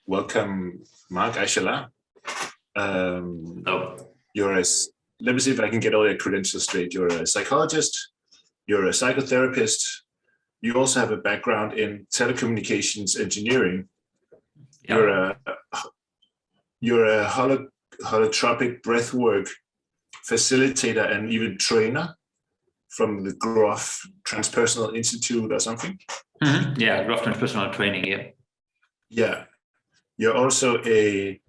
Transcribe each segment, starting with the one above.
welcome Marc Aixalà. You're a, let me see if I can get all your credentials straight. You're a psychologist, you're a psychotherapist. You also have a background in telecommunications engineering. Yep. You're a holotropic breathwork facilitator and even trainer from the Groff Transpersonal Institute or something. Mm-hmm. Yeah, Groff Transpersonal Training. Yeah. Yeah. You're also a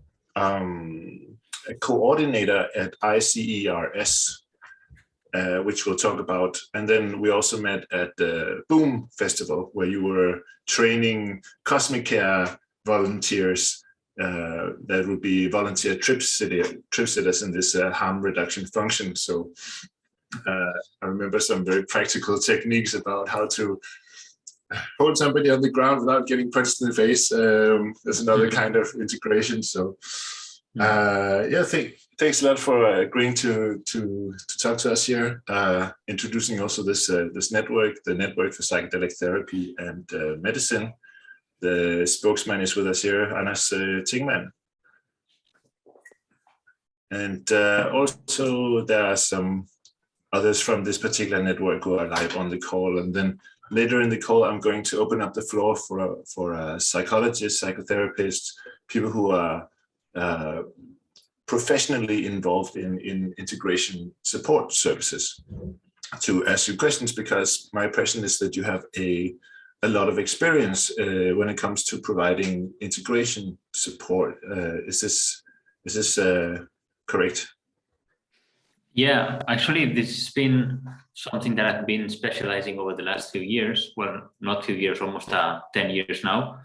coordinator at ICERS, which we'll talk about. And then we also met at the Boom Festival, where you were training Cosmic Care volunteers that would be volunteer trip sitters in this harm reduction function. So I remember some very practical techniques about how to hold somebody on the ground without getting punched in the face. There's another kind of integration. So yeah, thanks a lot for agreeing to talk to us here, introducing also this network, the Network for Psychedelic Therapy and Medicine. The spokesman is with us here, Anders Tingman. And also there are some others from this particular network who are live on the call. And then later in the call, I'm going to open up the floor for psychologists, psychotherapists, people who are professionally involved in integration support services to ask you questions, because my impression is that you have a lot of experience when it comes to providing integration support. Is this correct? Yeah, actually, this has been something that I've been specializing over the last few years. Well, not few years, almost 10 years now.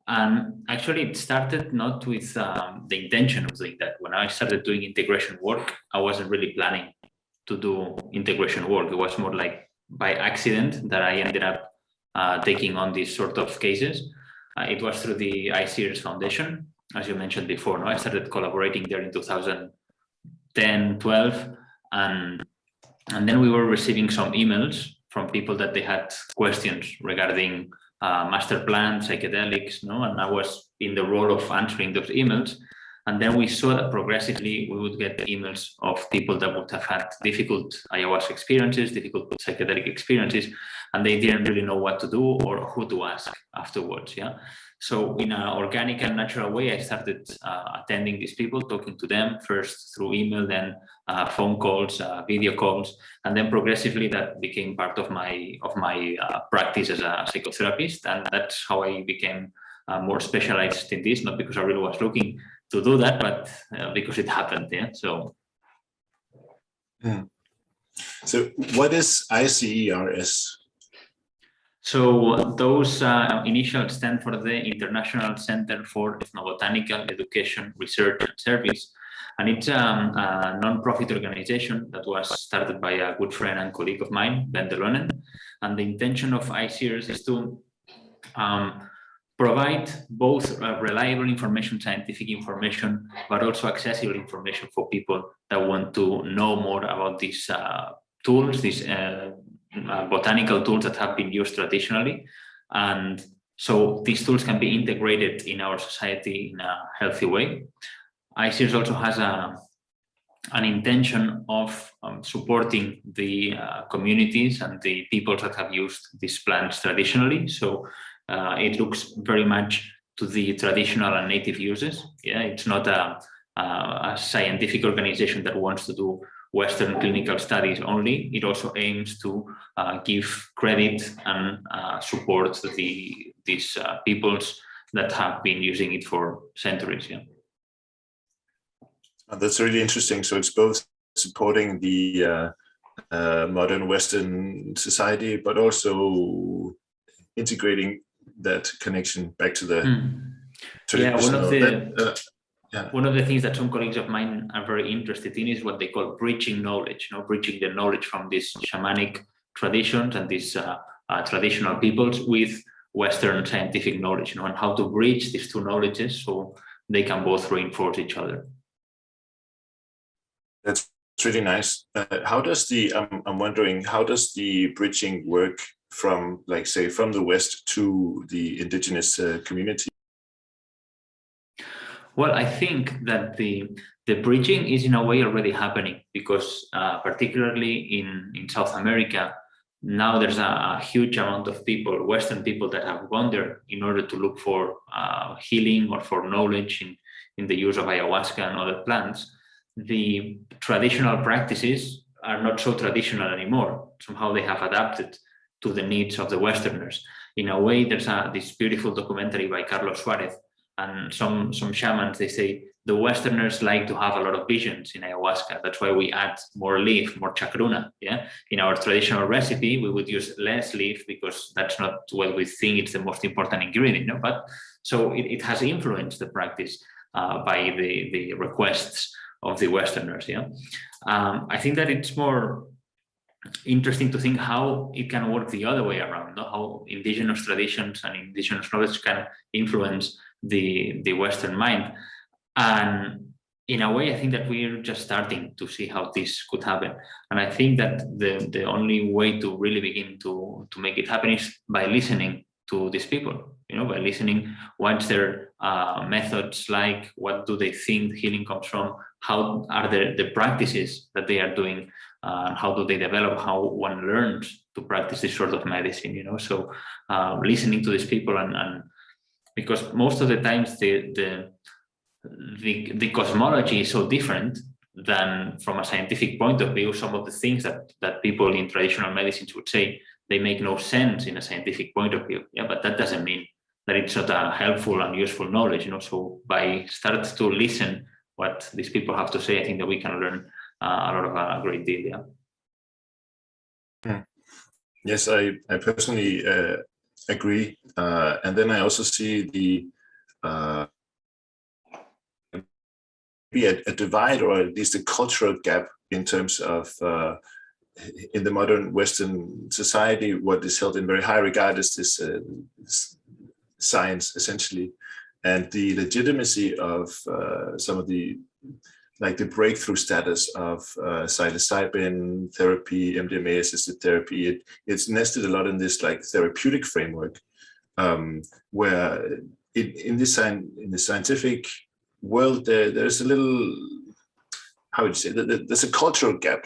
And actually, it started not with the intention of doing that. When I started doing integration work, I wasn't really planning to do integration work. It was more like by accident that I ended up taking on these sort of cases. It was through the ICERS Foundation, as you mentioned before. No? I started collaborating there in 2010, 12. And then we were receiving some emails from people that they had questions regarding master plan, psychedelics, no? And I was in the role of answering those emails. And then we saw that progressively we would get emails of people that would have had difficult ayahuasca experiences, difficult psychedelic experiences, and they didn't really know what to do or who to ask afterwards. Yeah. So in an organic and natural way, I started attending these people, talking to them first through email, then phone calls, video calls, and then progressively that became part of my practice as a psychotherapist, and that's how I became more specialized in this. Not because I really was looking to do that, but because it happened. Yeah. So. So what is ICERS? So those initials stand for the International Center for Ethnobotanical Education, Research and Service. And it's a non-profit organization that was started by a good friend and colleague of mine, Ben Delonen. And the intention of ICERS is to provide both reliable information, scientific information, but also accessible information for people that want to know more about these tools, these botanical tools that have been used traditionally. And so these tools can be integrated in our society in a healthy way. ICERS also has an intention of supporting the communities and the people that have used these plants traditionally. So it looks very much to the traditional and native uses. Yeah, it's not a scientific organization that wants to do Western clinical studies only. It also aims to give credit and support these peoples that have been using it for centuries. Yeah. That's really interesting. So it's both supporting the modern Western society, but also integrating that connection back to the traditional. One of the things that some colleagues of mine are very interested in is what they call bridging knowledge, bridging the knowledge from these shamanic traditions and these traditional peoples with Western scientific knowledge, and how to bridge these two knowledges so they can both reinforce each other. That's really nice. How does I'm wondering, how does the bridging work from, like, say, from the West to the indigenous community? Well, I think that the bridging is in a way already happening, because particularly in South America, now there's a huge amount of people, Western people, that have gone there in order to look for healing or for knowledge in the use of ayahuasca and other plants. The traditional practices are not so traditional anymore. Somehow they have adapted to the needs of the Westerners. In a way, there's this beautiful documentary by Carlos Suarez, and some shamans, they say the Westerners like to have a lot of visions in ayahuasca. That's why we add more leaf, more chacruna. Yeah, in our traditional recipe, we would use less leaf because that's not what we think it's the most important ingredient. No? But so it has influenced the practice by the requests of the Westerners. Yeah, I think that it's more interesting to think how it can work the other way around. No? How indigenous traditions and indigenous knowledge can influence the Western mind. And in a way, I think that we're just starting to see how this could happen. And I think that the only way to really begin to make it happen is by listening to these people, by listening what's their methods like, what do they think healing comes from, how are the practices that they are doing, how do they develop, how one learns to practice this sort of medicine, So listening to these people and because most of the times the cosmology is so different than from a scientific point of view. Some of the things that people in traditional medicines would say, they make no sense in a scientific point of view. Yeah, but that doesn't mean that it's not a helpful and useful knowledge. So by start to listen what these people have to say, I think that we can learn a lot of a great deal. Yeah. Yes, I personally agree, and then I also see a divide, or at least a cultural gap, in terms of in the modern Western society, what is held in very high regard is this science, essentially, and the legitimacy of some of the breakthrough status of psilocybin therapy, MDMA assisted therapy. It's nested a lot in this therapeutic framework, where in the scientific world, there's a little, how would you say, there's a cultural gap.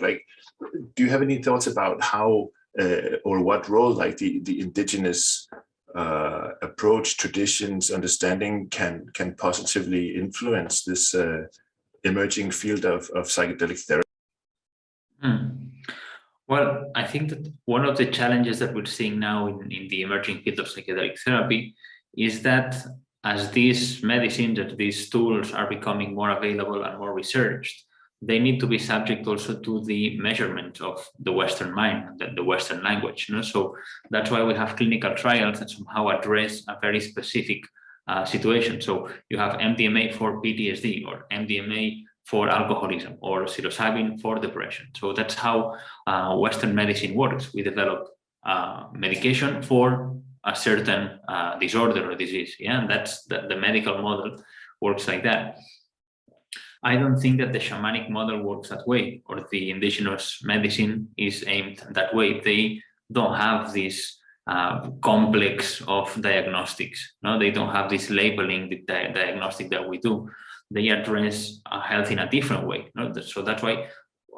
Do you have any thoughts about how or what role the indigenous approach, traditions, understanding can positively influence this emerging field of psychedelic therapy? Well, I think that one of the challenges that we're seeing now in the emerging field of psychedelic therapy is that as these medicines, that these tools are becoming more available and more researched, they need to be subject also to the measurement of the Western mind, the Western language. So that's why we have clinical trials that somehow address a very specific situation. So you have MDMA for PTSD, or MDMA for alcoholism, or psilocybin for depression. So that's how Western medicine works. We develop medication for a certain disorder or disease. Yeah, and that's the medical model works like that. I don't think that the shamanic model works that way, or the indigenous medicine is aimed that way. They don't have this complex of diagnostics. No, they don't have this labeling, the diagnostic that we do. They address health in a different way. No? So that's why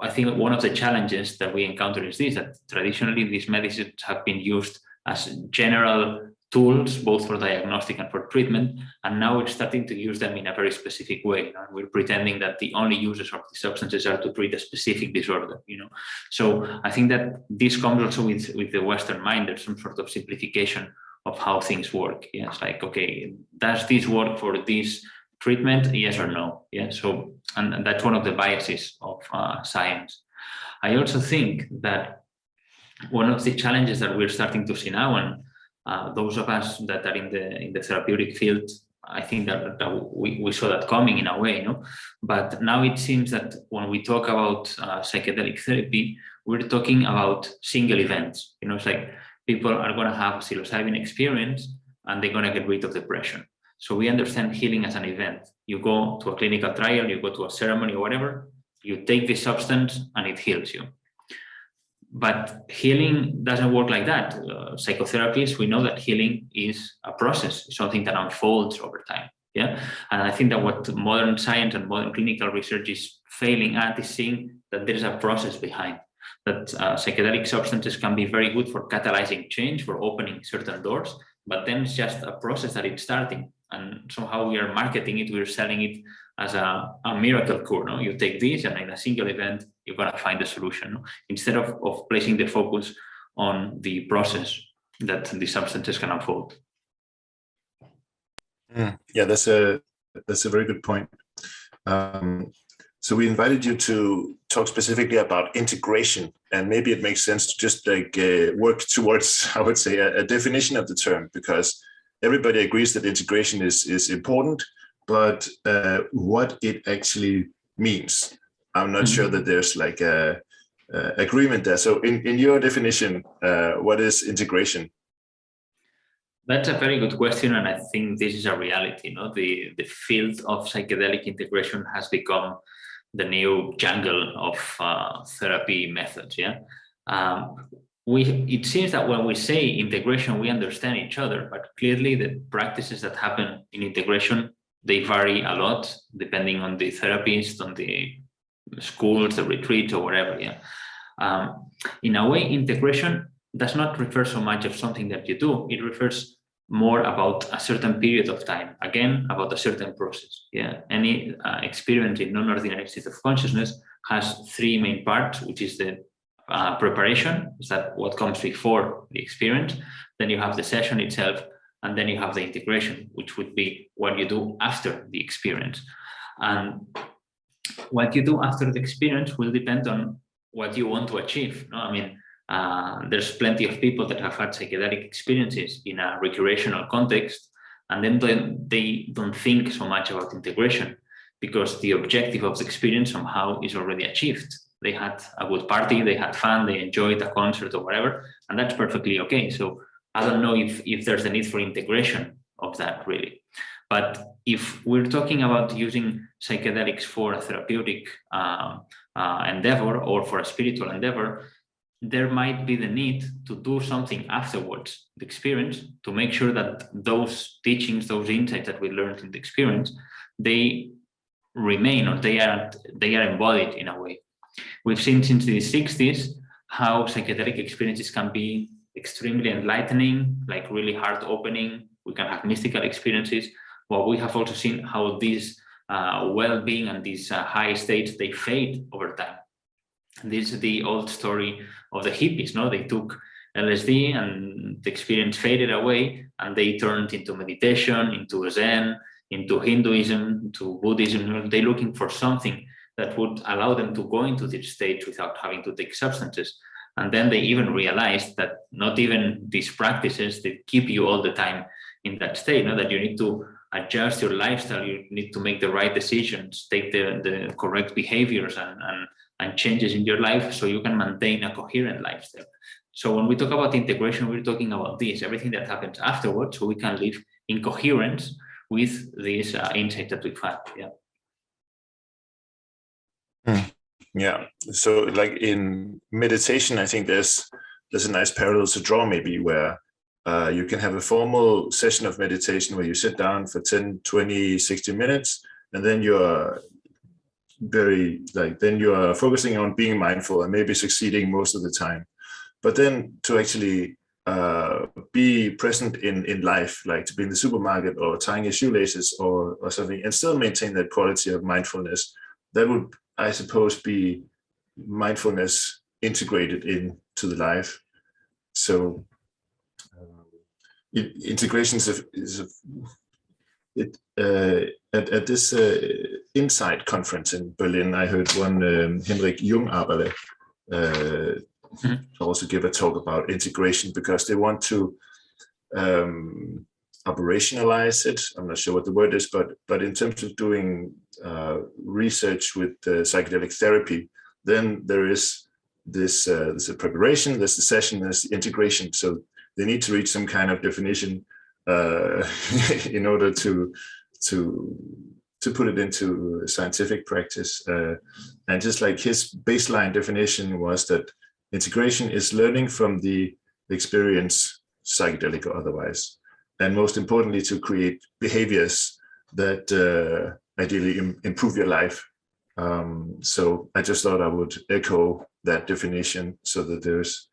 I think one of the challenges that we encounter is this, that traditionally these medicines have been used as general tools, both for diagnostic and for treatment, and now we're starting to use them in a very specific way. We're pretending that the only uses of the substances are to treat a specific disorder. So I think that this comes also with the Western mind. There's some sort of simplification of how things work. Yeah, it's like, okay, does this work for this treatment? Yes or no? Yeah. So, and that's one of the biases of science. I also think that one of the challenges that we're starting to see now, and those of us that are in the therapeutic field, I think that we saw that coming in a way, But now it seems that when we talk about psychedelic therapy, we're talking about single events. It's like people are going to have a psilocybin experience and they're going to get rid of depression. So we understand healing as an event. You go to a clinical trial, you go to a ceremony or whatever, you take the substance and it heals you. But healing doesn't work like that. Psychotherapists, we know that healing is a process, something that unfolds over time. Yeah, and I think that what modern science and modern clinical research is failing at is seeing that there is a process behind. That psychedelic substances can be very good for catalyzing change, for opening certain doors, but then it's just a process that it's starting. And somehow we are marketing it, we're selling it as a miracle cure. No? You take this and in a single event, you're going to find the solution. No? Instead of placing the focus on the process that the substances can unfold. Yeah, that's a very good point. So we invited you to talk specifically about integration, and maybe it makes sense to just like work towards, I would say, a definition of the term, because everybody agrees that integration is important, but what it actually means, I'm not sure that there's like a agreement there. So in your definition, what is integration? That's a very good question, and I think this is a reality. You know, the field of psychedelic integration has become the new jungle of therapy methods. Yeah, it seems that when we say integration, we understand each other, but clearly the practices that happen in integration, they vary a lot depending on the therapist, on the schools, the retreats, or whatever. Yeah, in a way, integration does not refer so much of something that you do. It refers more about a certain period of time, again, about a certain process. Yeah, any experience in non-ordinary state of consciousness has three main parts, which is the preparation, is that what comes before the experience, then you have the session itself, and then you have the integration, which would be what you do after the experience. And what you do after the experience will depend on what you want to achieve. No? I mean, there's plenty of people that have had psychedelic experiences in a recreational context, and then they don't think so much about integration because the objective of the experience somehow is already achieved. They had a good party, they had fun, they enjoyed a concert or whatever, and that's perfectly okay. So I don't know if there's a need for integration of that really. But if we're talking about using psychedelics for a therapeutic endeavor or for a spiritual endeavor, there might be the need to do something afterwards, the experience, to make sure that those teachings, those insights that we learned in the experience, they remain, or they are embodied in a way. We've seen since the 60s how psychedelic experiences can be extremely enlightening, like really heart-opening. We can have mystical experiences. Well, we have also seen how these well-being and these high states, they fade over time. This is the old story of the hippies. No, they took LSD and the experience faded away, and they turned into meditation, into Zen, into Hinduism, into Buddhism. They're looking for something that would allow them to go into this state without having to take substances. And then they even realized that not even these practices that keep you all the time in that state. No, that you need to adjust your lifestyle, you need to make the right decisions, take the correct behaviors and changes in your life so you can maintain a coherent lifestyle. So when we talk about integration, we're talking about this, everything that happens afterwards, so we can live in coherence with this insight that we've had. Yeah. Yeah. So like in meditation, I think there's a nice parallel to draw maybe where you can have a formal session of meditation where you sit down for 10, 20, 60 minutes, and then you're then you are focusing on being mindful and maybe succeeding most of the time. But then to actually be present in life, like to be in the supermarket or tying your shoelaces or something, and still maintain that quality of mindfulness, that would, I suppose, be mindfulness integrated into the life. So integration at this Insight conference in Berlin, I heard one Henrik Jungaberle also give a talk about integration because they want to operationalize it. I'm not sure what the word is, but in terms of doing research with psychedelic therapy, then there is this there's a preparation, there's the session, there's the integration. So they need to reach some kind of definition in order to put it into scientific practice. And just like his baseline definition was that integration is learning from the experience, psychedelic or otherwise, and most importantly, to create behaviors that ideally improve your life. So I just thought I would echo that definition so that there's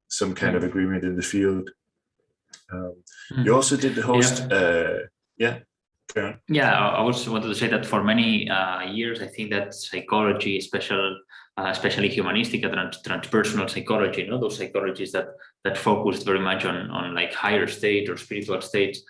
some kind of agreement in the field. You also did the host. Yeah. Yeah, I also wanted to say that for many years, I think that psychology, especially humanistic and transpersonal psychology, those psychologies that focused very much on like higher state or spiritual states,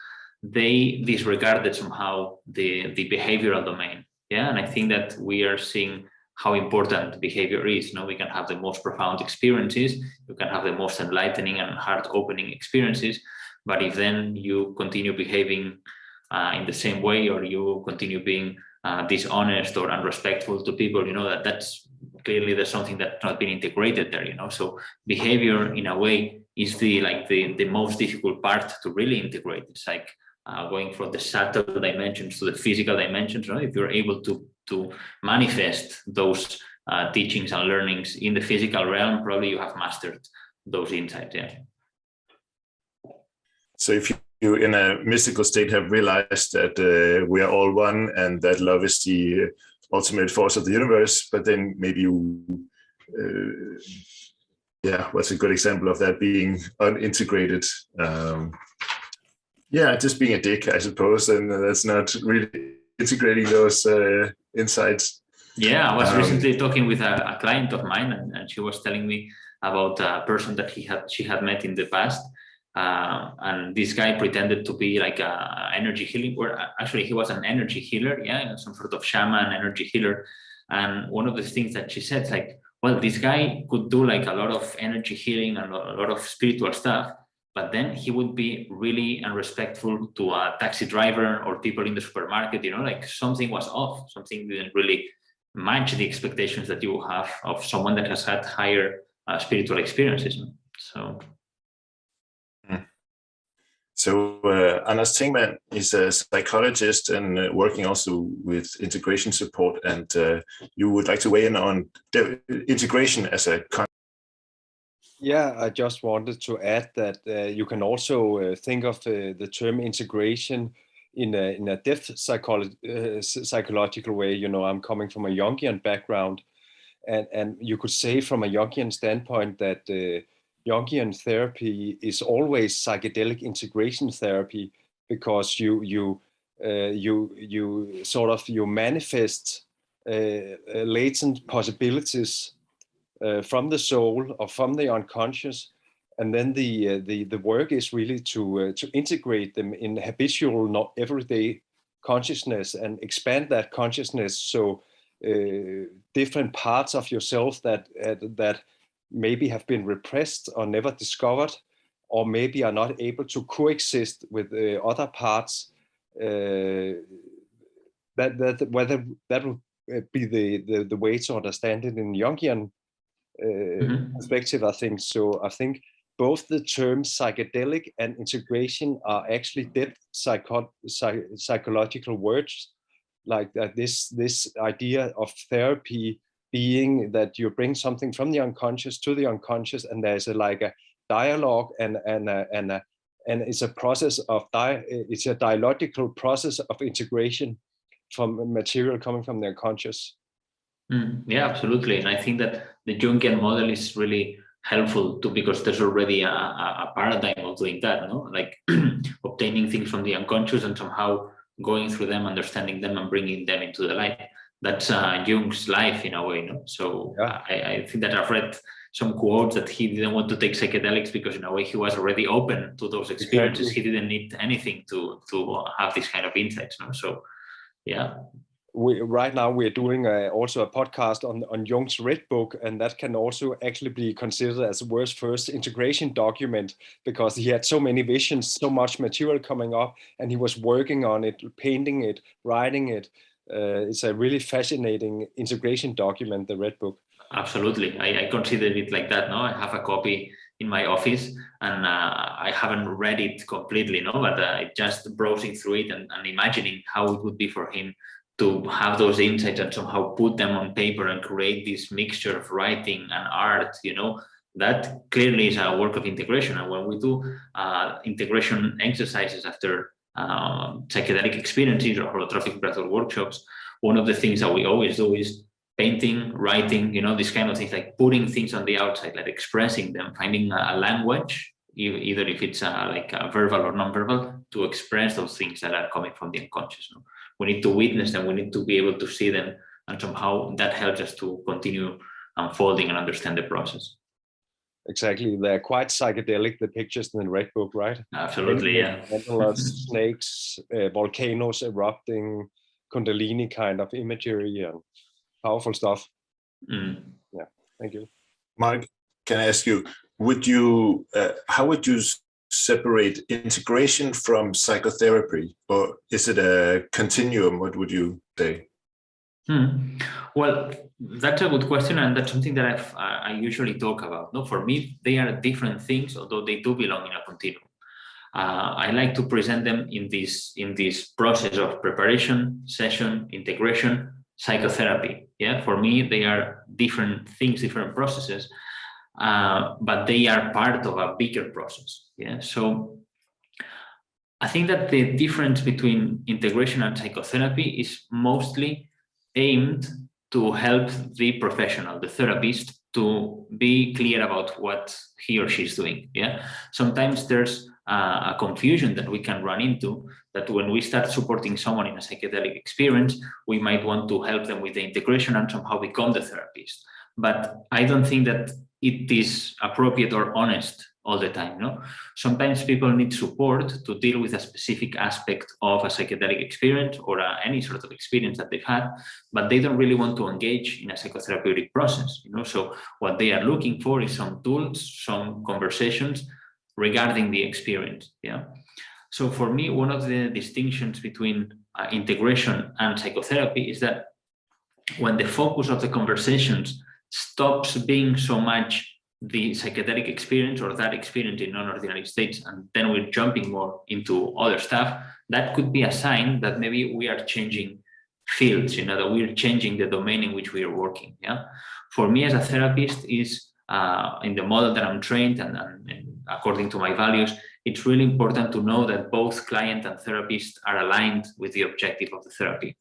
they disregarded somehow the behavioral domain. Yeah, and I think that we are seeing how important behavior is. We can have the most profound experiences, you can have the most enlightening and heart-opening experiences, but if then you continue behaving in the same way, or you continue being dishonest or unrespectful to people, that's clearly there's something that's not been integrated there. So behavior, in a way, is the most difficult part to really integrate. It's like going from the subtle dimensions to the physical dimensions. If you're able to manifest those teachings and learnings in the physical realm, probably you have mastered those insights. Yeah. So if you in a mystical state have realized that we are all one and that love is the ultimate force of the universe, but then maybe you, what's a good example of that being unintegrated? Just being a dick, I suppose, and that's not really integrating those insights. Yeah, I was recently talking with a client of mine, and she was telling me about a person that she had met in the past. And this guy pretended to be like a energy healing, or actually he was an energy healer, some sort of shaman, energy healer. And one of the things that she said, like, well, this guy could do like a lot of energy healing and a lot of spiritual stuff, but then he would be really unrespectful to a taxi driver or people in the supermarket, like something was off, something didn't really match the expectations that you have of someone that has had higher spiritual experiences. So Anders Tingman is a psychologist and working also with integration support, and you would like to weigh in on integration as a concept. Yeah, I just wanted to add that you can also think of the term integration in a depth psychological way. I'm coming from a Jungian background, and you could say from a Jungian standpoint that Jungian therapy is always psychedelic integration therapy, because you manifest latent possibilities from the soul or from the unconscious, and then the work is really to integrate them in habitual, not everyday consciousness, and expand that consciousness so different parts of yourself that maybe have been repressed or never discovered, or maybe are not able to coexist with other parts, whether that will be the way to understand it in Jungian perspective, I think. So I think both the terms psychedelic and integration are actually depth psychological words, like this idea of therapy being that you bring something from the unconscious to the unconscious, and there's a dialogue and it's a process of it's a dialogical process of integration from material coming from the unconscious. Yeah, absolutely. And I think that the Jungian model is really helpful too, because there's already a paradigm of doing that, like obtaining things from the unconscious and somehow going through them, understanding them, and bringing them into the light. That's Jung's life in a way. So yeah. I think that I've read some quotes that he didn't want to take psychedelics because in a way he was already open to those experiences. Exactly. He didn't need anything to have this kind of insights. So yeah. Right now we're doing also a podcast on Jung's Red Book, and that can also actually be considered as the world's first integration document, because he had so many visions, so much material coming up, and he was working on it, painting it, writing it. It's a really fascinating integration document, the Red Book. Absolutely. I consider it like that. I have a copy in my office, and I haven't read it completely, but just browsing through it and imagining how it would be for him to have those insights and somehow put them on paper and create this mixture of writing and art, that clearly is a work of integration. And when we do integration exercises after psychedelic experiences or holotropic breathwork workshops, one of the things that we always do is painting, writing, these kind of things, like putting things on the outside, like expressing them, finding a language, either if it's like verbal or non-verbal, to express those things that are coming from the unconscious. We need to witness them, we need to be able to see them, and somehow that helps us to continue unfolding and understand the process. Exactly, they're quite psychedelic, the pictures in the Red Book, right? Absolutely, yeah. Snakes, volcanoes erupting, Kundalini kind of imagery, and powerful stuff. Yeah, thank you. Marc, can I ask you, how would you separate integration from psychotherapy, or is it a continuum? What would you say? Well, that's a good question, and that's something that I usually talk about. No, for me, they are different things, although they do belong in a continuum. I like to present them in this process of preparation, session, integration, psychotherapy. Yeah, for me, they are different things, different processes, but they are part of a bigger process. Yeah, so I think that the difference between integration and psychotherapy is mostly aimed to help the professional, the therapist, to be clear about what he or she is doing. Yeah, sometimes there's a confusion that we can run into, that when we start supporting someone in a psychedelic experience, we might want to help them with the integration and somehow become the therapist. But I don't think that it is appropriate or honest all the time. No, sometimes people need support to deal with a specific aspect of a psychedelic experience or any sort of experience that they've had, but they don't really want to engage in a psychotherapeutic process. So what they are looking for is some tools, some conversations regarding the experience. Yeah. So for me, one of the distinctions between integration and psychotherapy is that when the focus of the conversations stops being so much the psychedelic experience or that experience in non-ordinary states, and then we're jumping more into other stuff, that could be a sign that maybe we are changing fields, that we're changing the domain in which we are working. Yeah. For me as a therapist, is in the model that I'm trained and according to my values, it's really important to know that both client and therapist are aligned with the objective of the therapy.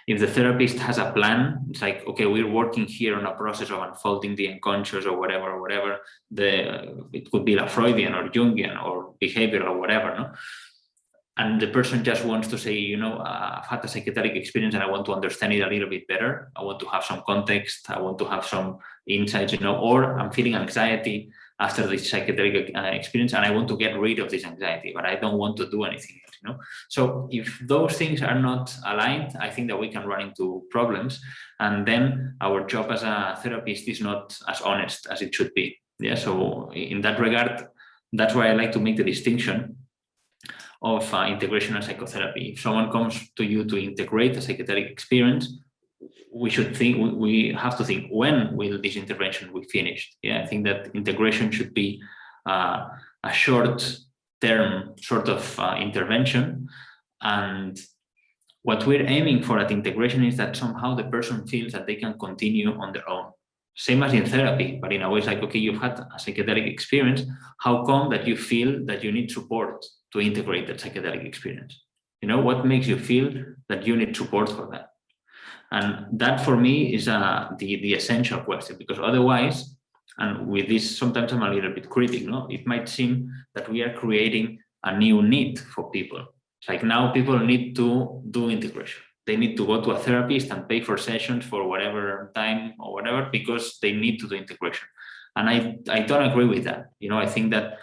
If the therapist has a plan, it's like, okay, we're working here on a process of unfolding the unconscious or whatever, it could be a Freudian or Jungian or behavioral or whatever, no? And the person just wants to say, I've had a psychedelic experience and I want to understand it a little bit better. I want to have some context. I want to have some insights, or I'm feeling anxiety after this psychedelic experience and I want to get rid of this anxiety, but I don't want to do anything else, So if those things are not aligned, I think that we can run into problems, and then our job as a therapist is not as honest as it should be. Yeah. So in that regard, that's why I like to make the distinction of integration and psychotherapy. If someone comes to you to integrate a psychedelic experience, we have to think, when will this intervention be finished? Yeah, I think that integration should be a short-term sort of intervention, and what we're aiming for at integration is that somehow the person feels that they can continue on their own. Same as in therapy, but in a way it's like, okay, you've had a psychedelic experience. How come that you feel that you need support to integrate that psychedelic experience? What makes you feel that you need support for that? And that for me is the essential question, because otherwise, and with this, sometimes I'm a little bit critical, it might seem that we are creating a new need for people. It's like now people need to do integration. They need to go to a therapist and pay for sessions for whatever time or whatever, because they need to do integration. And I don't agree with that. I think that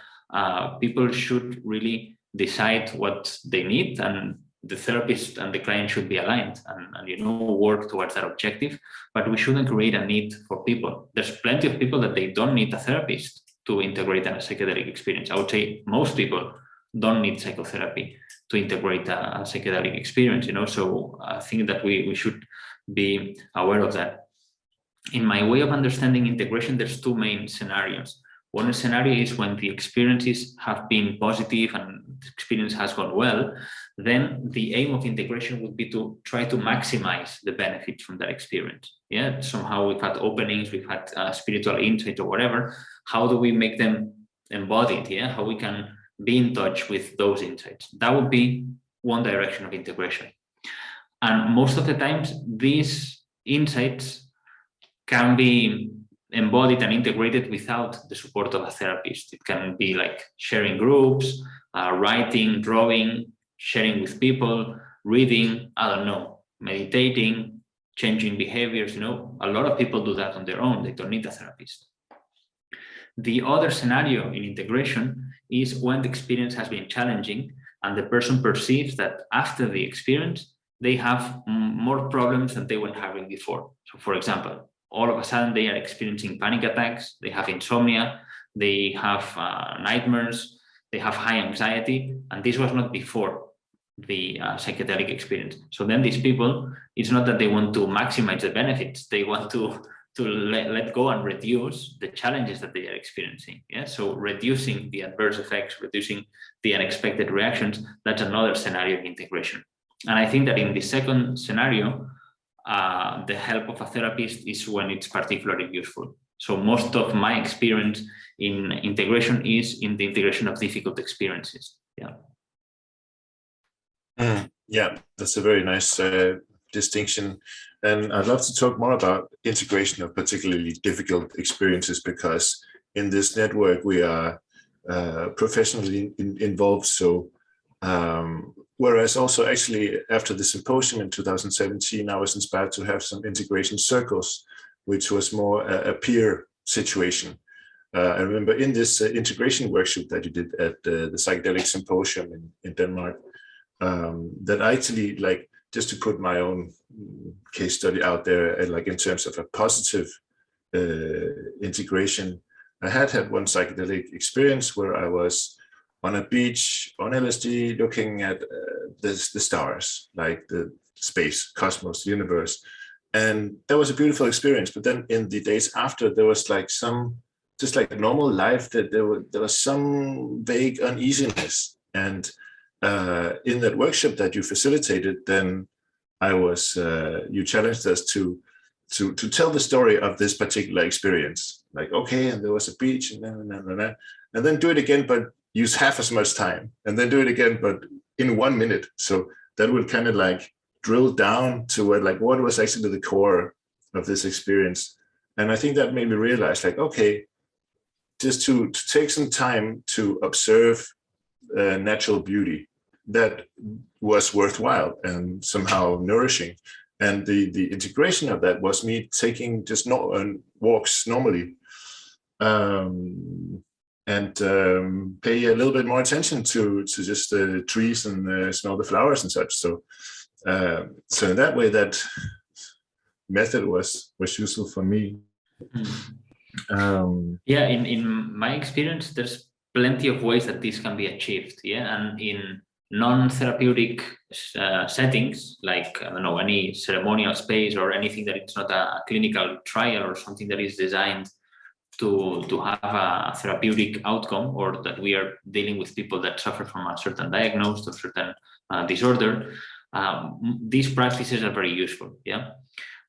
people should really decide what they need, and the therapist and the client should be aligned and work towards that objective. But we shouldn't create a need for people. There's plenty of people that they don't need a therapist to integrate a psychedelic experience. I would say most people don't need psychotherapy to integrate a psychedelic experience, So I think that we should be aware of that. In my way of understanding integration, there's two main scenarios. One scenario is when the experiences have been positive and the experience has gone well, then the aim of integration would be to try to maximize the benefits from that experience. Yeah, somehow we've had openings, we've had spiritual insights or whatever. How do we make them embodied? Yeah, how we can be in touch with those insights. That would be one direction of integration. And most of the times, these insights can be embodied and integrated without the support of a therapist. It can be like sharing groups, writing, drawing, sharing with people, reading, I don't know, meditating, changing behaviors. A lot of people do that on their own. They don't need a therapist. The other scenario in integration is when the experience has been challenging and the person perceives that after the experience, they have more problems than they were having before. So for example, all of a sudden they are experiencing panic attacks, they have insomnia, they have nightmares, they have high anxiety, and this was not before the psychedelic experience. So then these people, it's not that they want to maximize the benefits, they want to let go and reduce the challenges that they are experiencing. Yeah, so reducing the adverse effects, reducing the unexpected reactions, that's another scenario of integration. And I think that in the second scenario, the help of a therapist is when it's particularly useful. So most of my experience in integration is in the integration of difficult experiences. Yeah. Yeah, that's a very nice distinction. And I'd love to talk more about integration of particularly difficult experiences, because in this network we are professionally involved. So whereas also actually after the symposium in 2017, I was inspired to have some integration circles, which was more a peer situation. I remember in this integration workshop that you did at the Psychedelic Symposium in Denmark, that I actually, like, just to put my own case study out there, like in terms of a positive integration, I had one psychedelic experience where I was on a beach on LSD looking at the stars, like the space, cosmos, universe. And that was a beautiful experience. But then in the days after, there was like just like a normal life, that there was some vague uneasiness. And in that workshop that you facilitated, then you challenged us to tell the story of this particular experience. Like, okay, and there was a beach, and then do it again, but use half as much time, and then do it again, but in 1 minute. So that would kind of like drill down to what was actually the core of this experience. And I think that made me realize, like, okay, just to take some time to observe natural beauty, that was worthwhile and somehow nourishing. And the integration of that was me taking just walks normally, and pay a little bit more attention to just the trees and smell the flowers and such. So in that way, that method was useful for me. Yeah, in my experience, there's plenty of ways that this can be achieved. Yeah, and in non-therapeutic settings, like, I don't know, any ceremonial space or anything that it's not a clinical trial or something that is designed to have a therapeutic outcome, or that we are dealing with people that suffer from a certain diagnosis or certain disorder, these practices are very useful. Yeah.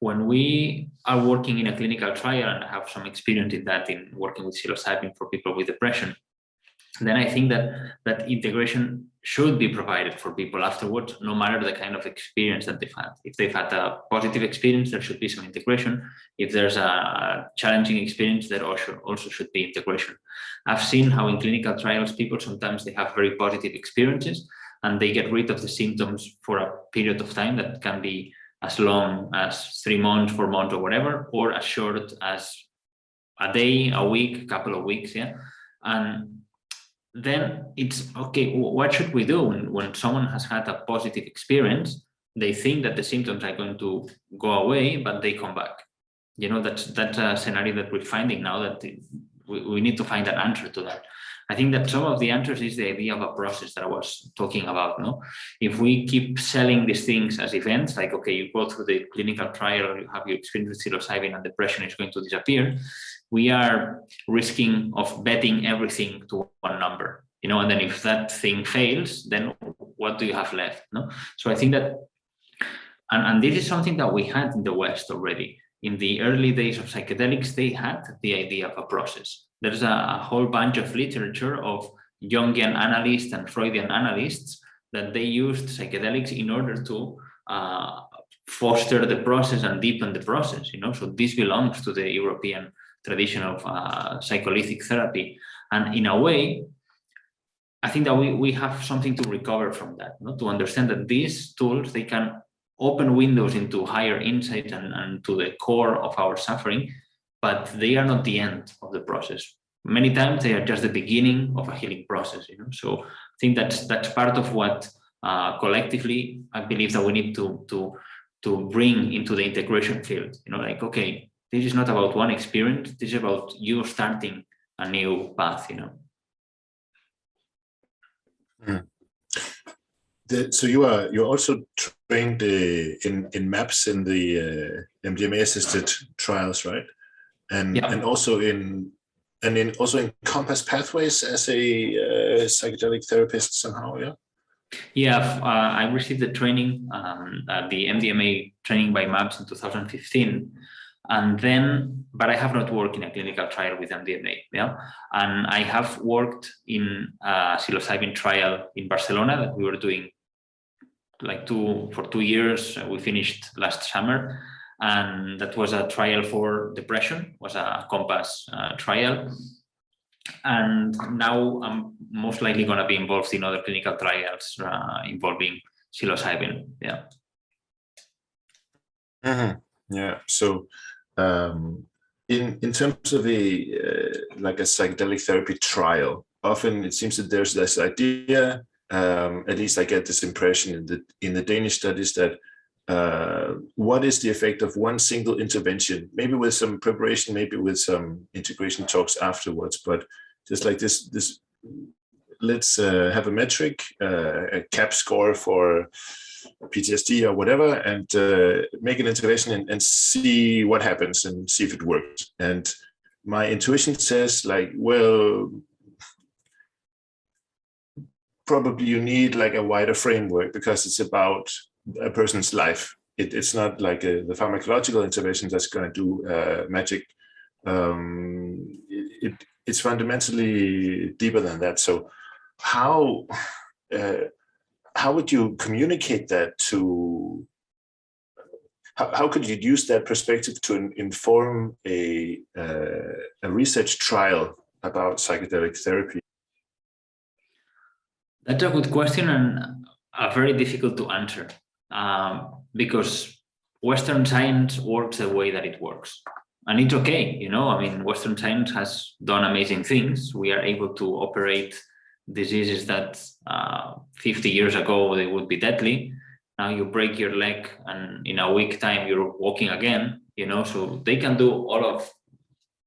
When we are working in a clinical trial, and I have some experience in that, in working with psilocybin for people with depression, then I think that integration should be provided for people afterwards, no matter the kind of experience that they've had. If they've had a positive experience, there should be some integration. If there's a challenging experience, there also should be integration. I've seen how in clinical trials, people sometimes they have very positive experiences and they get rid of the symptoms for a period of time that can be as long as 3 months, 4 months, or whatever, or as short as a day, a week, a couple of weeks. Yeah. And then it's okay, what should we do when someone has had a positive experience? They think that the symptoms are going to go away, but they come back. That's a scenario that we're finding now, that we need to find an answer to that. I think that some of the answers is the idea of a process that I was talking about. No, if we keep selling these things as events, like, okay, you go through the clinical trial, you have your experience with psilocybin and depression is going to disappear, we are risking of betting everything to one number, and then if that thing fails, then what do you have left? No, so I think that, and this is something that we had in the West already. In the early days of psychedelics, they had the idea of a process. There's a whole bunch of literature of Jungian analysts and Freudian analysts that they used psychedelics in order to foster the process and deepen the process, so this belongs to the European tradition of psycholytic therapy. And in a way, I think that we have something to recover from that, to understand that these tools, they can open windows into higher insights and to the core of our suffering, but they are not the end of the process. Many times they are just the beginning of a healing process, So I think that's part of what collectively I believe that we need to bring into the integration field. Like, okay, this is not about one experience. This is about you starting a new path. So you're also trained in MAPS in the MDMA assisted trials, right? And also in Compass Pathways as a psychedelic therapist somehow, yeah. Yeah, I received the training, the MDMA training by MAPS in 2015, and then, but I have not worked in a clinical trial with MDMA. Yeah, and I have worked in a psilocybin trial in Barcelona that we were doing for 2 years. We finished last summer, and that was a trial for depression. Was a Compass trial. And now I'm most likely going to be involved in other clinical trials involving psilocybin. Yeah. Mm-hmm. Yeah. So, in terms of like a psychedelic therapy trial, often it seems that there's this idea. At least I get this impression in the Danish studies that what is the effect of one single intervention, maybe with some preparation, maybe with some integration talks afterwards, but just like this let's have a metric, a CAP score for PTSD or whatever, and make an intervention and see what happens and see if it works. And my intuition says, like, well, probably you need like a wider framework because it's about a person's life. It's not like the pharmacological intervention that's going to do magic. It's fundamentally deeper than that. So how would you communicate that to? How could you use that perspective to inform a research trial about psychedelic therapy? That's a good question and very difficult to answer because Western science works the way that it works. And it's okay, I mean, Western science has done amazing things. We are able to operate diseases that 50 years ago, they would be deadly. Now you break your leg and in a week time, you're walking again, so they can do all of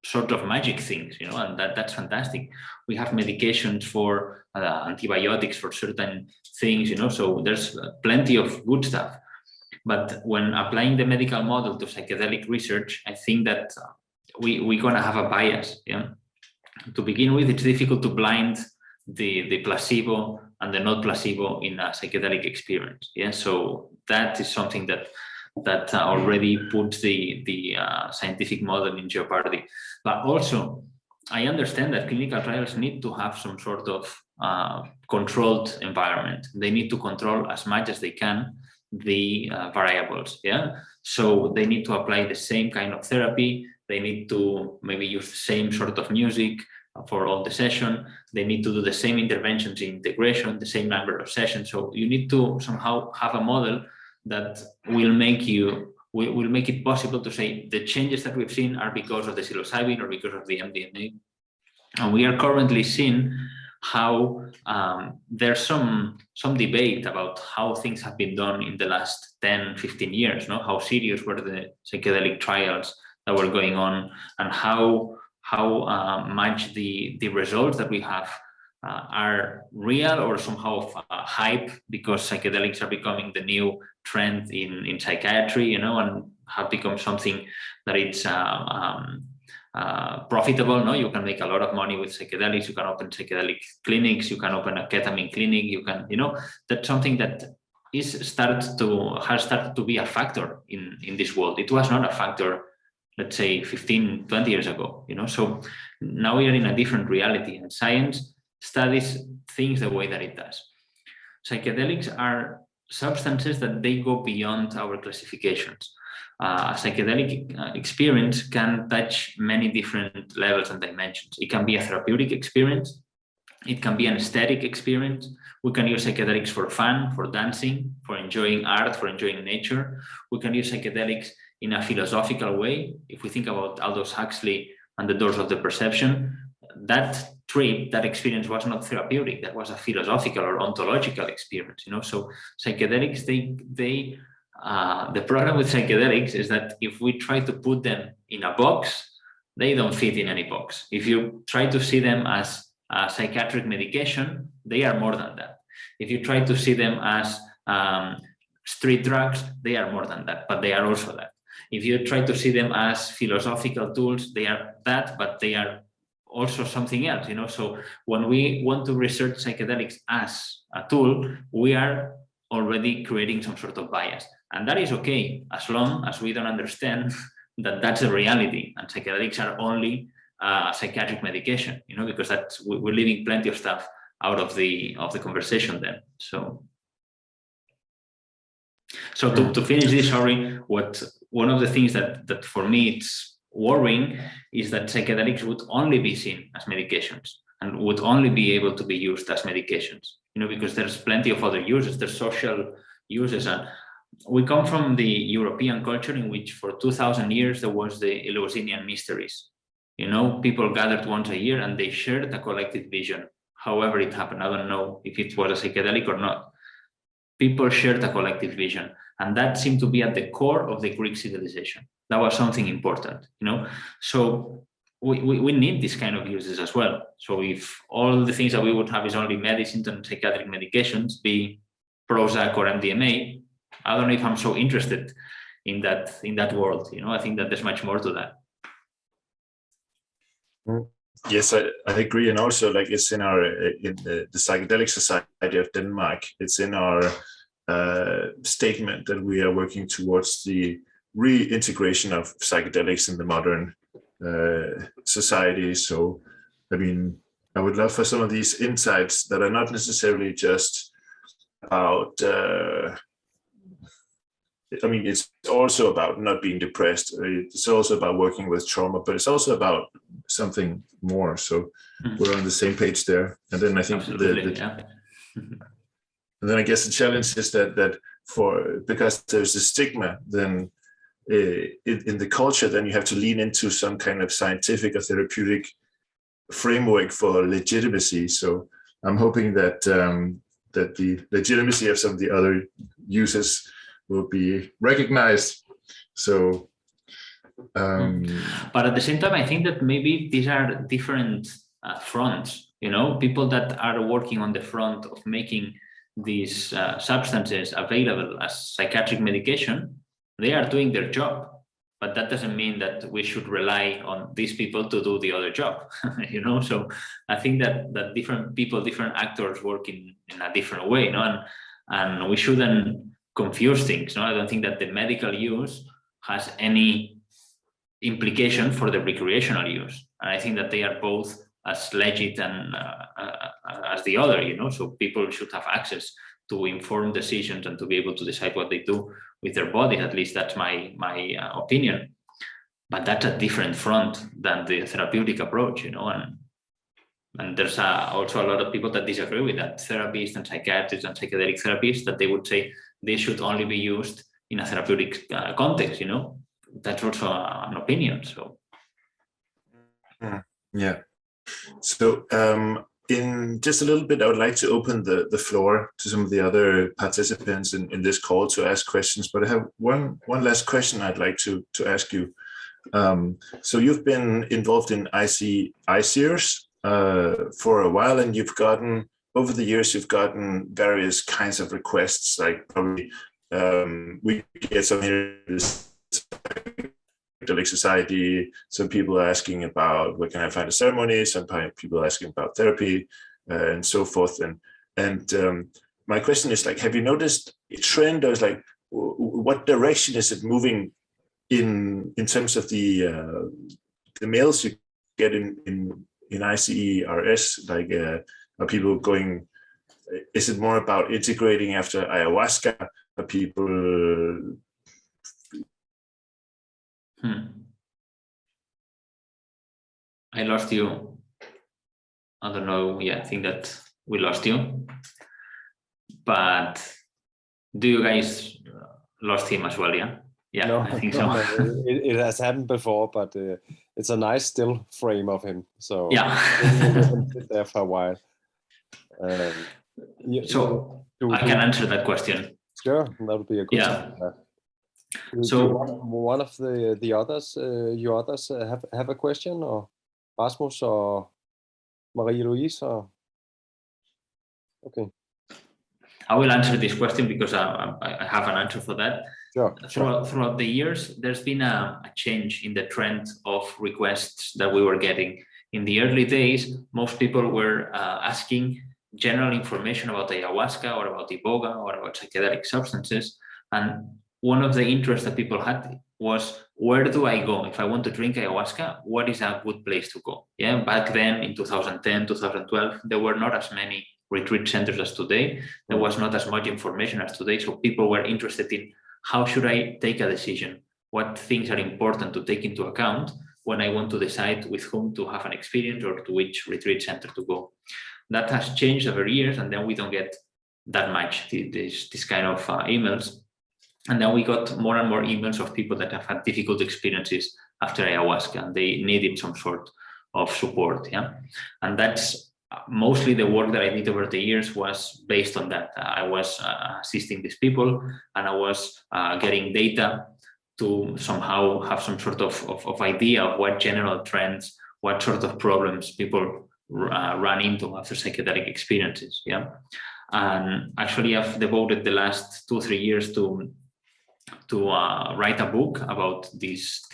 sort of magic things, and that's fantastic. We have medications for antibiotics for certain things, so there's plenty of good stuff. But when applying the medical model to psychedelic research, I think that we're going to have a bias. Yeah. To begin with, it's difficult to blind the placebo and the not placebo in a psychedelic experience. Yeah. So that is something that already puts the scientific model in jeopardy. But also, I understand that clinical trials need to have some sort of controlled environment. They need to control as much as they can the variables. Yeah. So they need to apply the same kind of therapy. They need to maybe use the same sort of music for all the session. They need to do the same interventions in integration, the same number of sessions. So you need to somehow have a model that will make it possible to say the changes that we've seen are because of the psilocybin or because of the MDMA. And we are currently seeing how there's some debate about how things have been done in the last 10, 15 years, how serious were the psychedelic trials that were going on, and how much the results that we have are real or somehow hype because psychedelics are becoming the new trend in psychiatry, and have become something that it's profitable. No, you can make a lot of money with psychedelics. You can open psychedelic clinics. You can open a ketamine clinic. You can, that's something that has started to be a factor in this world. It was not a factor, let's say 15, 20 years ago. So now we are in a different reality, and science studies things the way that it does. psychedelics are substances that they go beyond our classifications. A psychedelic experience can touch many different levels and dimensions. It can be a therapeutic experience. It can be an aesthetic experience. We can use psychedelics for fun, for dancing, for enjoying art, for enjoying nature. We can use psychedelics in a philosophical way. If we think about Aldous Huxley and the Doors of the Perception, that trip, that experience was not therapeutic. That was a philosophical or ontological experience. So psychedelics, the problem with psychedelics is that if we try to put them in a box, they don't fit in any box. If you try to see them as a psychiatric medication, they are more than that. If you try to see them as street drugs, they are more than that, but they are also that. If you try to see them as philosophical tools, they are that, but they are also something else. So when we want to research psychedelics as a tool, we are already creating some sort of bias. And that is okay, as long as we don't understand that that's a reality and psychedelics are only psychiatric medication, because we're leaving plenty of stuff out of the conversation then. So to finish this, sorry, one of the things that for me it's worrying is that psychedelics would only be seen as medications and would only be able to be used as medications, because there's plenty of other uses, there's social uses. And we come from the European culture in which for 2000 years there was the Eleusinian mysteries. People gathered once a year and they shared a collective vision. However it happened, I don't know if it was a psychedelic or not. People shared a collective vision, and that seemed to be at the core of the Greek civilization. That was something important, So we need this kind of uses as well. So if all the things that we would have is only medicines and psychiatric medications, be Prozac or MDMA, I don't know if I'm so interested in that world. I think that there's much more to that. Yes, I agree, and also it's in the Psychedelic Society of Denmark. It's in our statement that we are working towards the reintegration of psychedelics in the modern society. So, I would love for some of these insights that are not necessarily just about. It's also about not being depressed. It's also about working with trauma, but it's also about something more. So we're on the same page there. And then I think and then I guess the challenge is that because there's a stigma, then in the culture, then you have to lean into some kind of scientific or therapeutic framework for legitimacy. So I'm hoping that the legitimacy of some of the other uses will be recognized. So, but at the same time, I think that maybe these are different fronts. People that are working on the front of making these substances available as psychiatric medication, they are doing their job. But that doesn't mean that we should rely on these people to do the other job. So I think that different people, different actors work in a different way. And we shouldn't confuse things. I don't think that the medical use has any implication for the recreational use. And I think that they are both as legit and as the other, so people should have access to informed decisions and to be able to decide what they do with their body. At least that's my opinion. But that's a different front than the therapeutic approach, and there's also a lot of people that disagree with that. Therapists and psychiatrists and psychedelic therapists, that they would say they should only be used in a therapeutic context. That's also an opinion. So yeah. So in just a little bit, I would like to open the floor to some of the other participants in this call to ask questions. But I have one last question I'd like to ask you. So you've been involved in ICERs for a while, and over the years you've gotten various kinds of requests, like probably we get some here in the Psychedelic Society, some people are asking about where can I find a ceremony, some people are asking about therapy and so forth. And my question is, have you noticed a trend, or what direction is it moving in terms of the mails you get in ICERS? Are people going is it more about integrating after ayahuasca? Are people? I lost you. I don't know. Yeah, I think that we lost you. But do you guys lost him as well? Yeah. Yeah, No, I think so. no, it has happened before, but it's a nice still frame of him. So yeah, we'll let him sit there for a while. So I can answer that question. Sure, that would be a good. Yeah. So one of the others, you others have a question, or Rasmus or Marie-Louise, or okay. I will answer this question because I have an answer for that. Sure. Throughout the years, there's been a change in the trend of requests that we were getting. In the early days, most people were asking general information about ayahuasca or about iboga or about psychedelic substances. And one of the interests that people had was, where do I go? If I want to drink ayahuasca, what is a good place to go? Yeah, back then in 2010, 2012, there were not as many retreat centers as today. There was not as much information as today. So people were interested in, how should I take a decision? What things are important to take into account when I want to decide with whom to have an experience or to which retreat center to go? That has changed over years, and then we don't get that much this kind of emails. And then we got more and more emails of people that have had difficult experiences after ayahuasca, and they needed some sort of support. Yeah, and that's mostly the work that I did over the years was based on that. I was assisting these people, and I was getting data to somehow have some sort of idea of what general trends, what sort of problems people run into after psychedelic experiences. Yeah, and actually I've devoted the last 2-3 years to write a book about these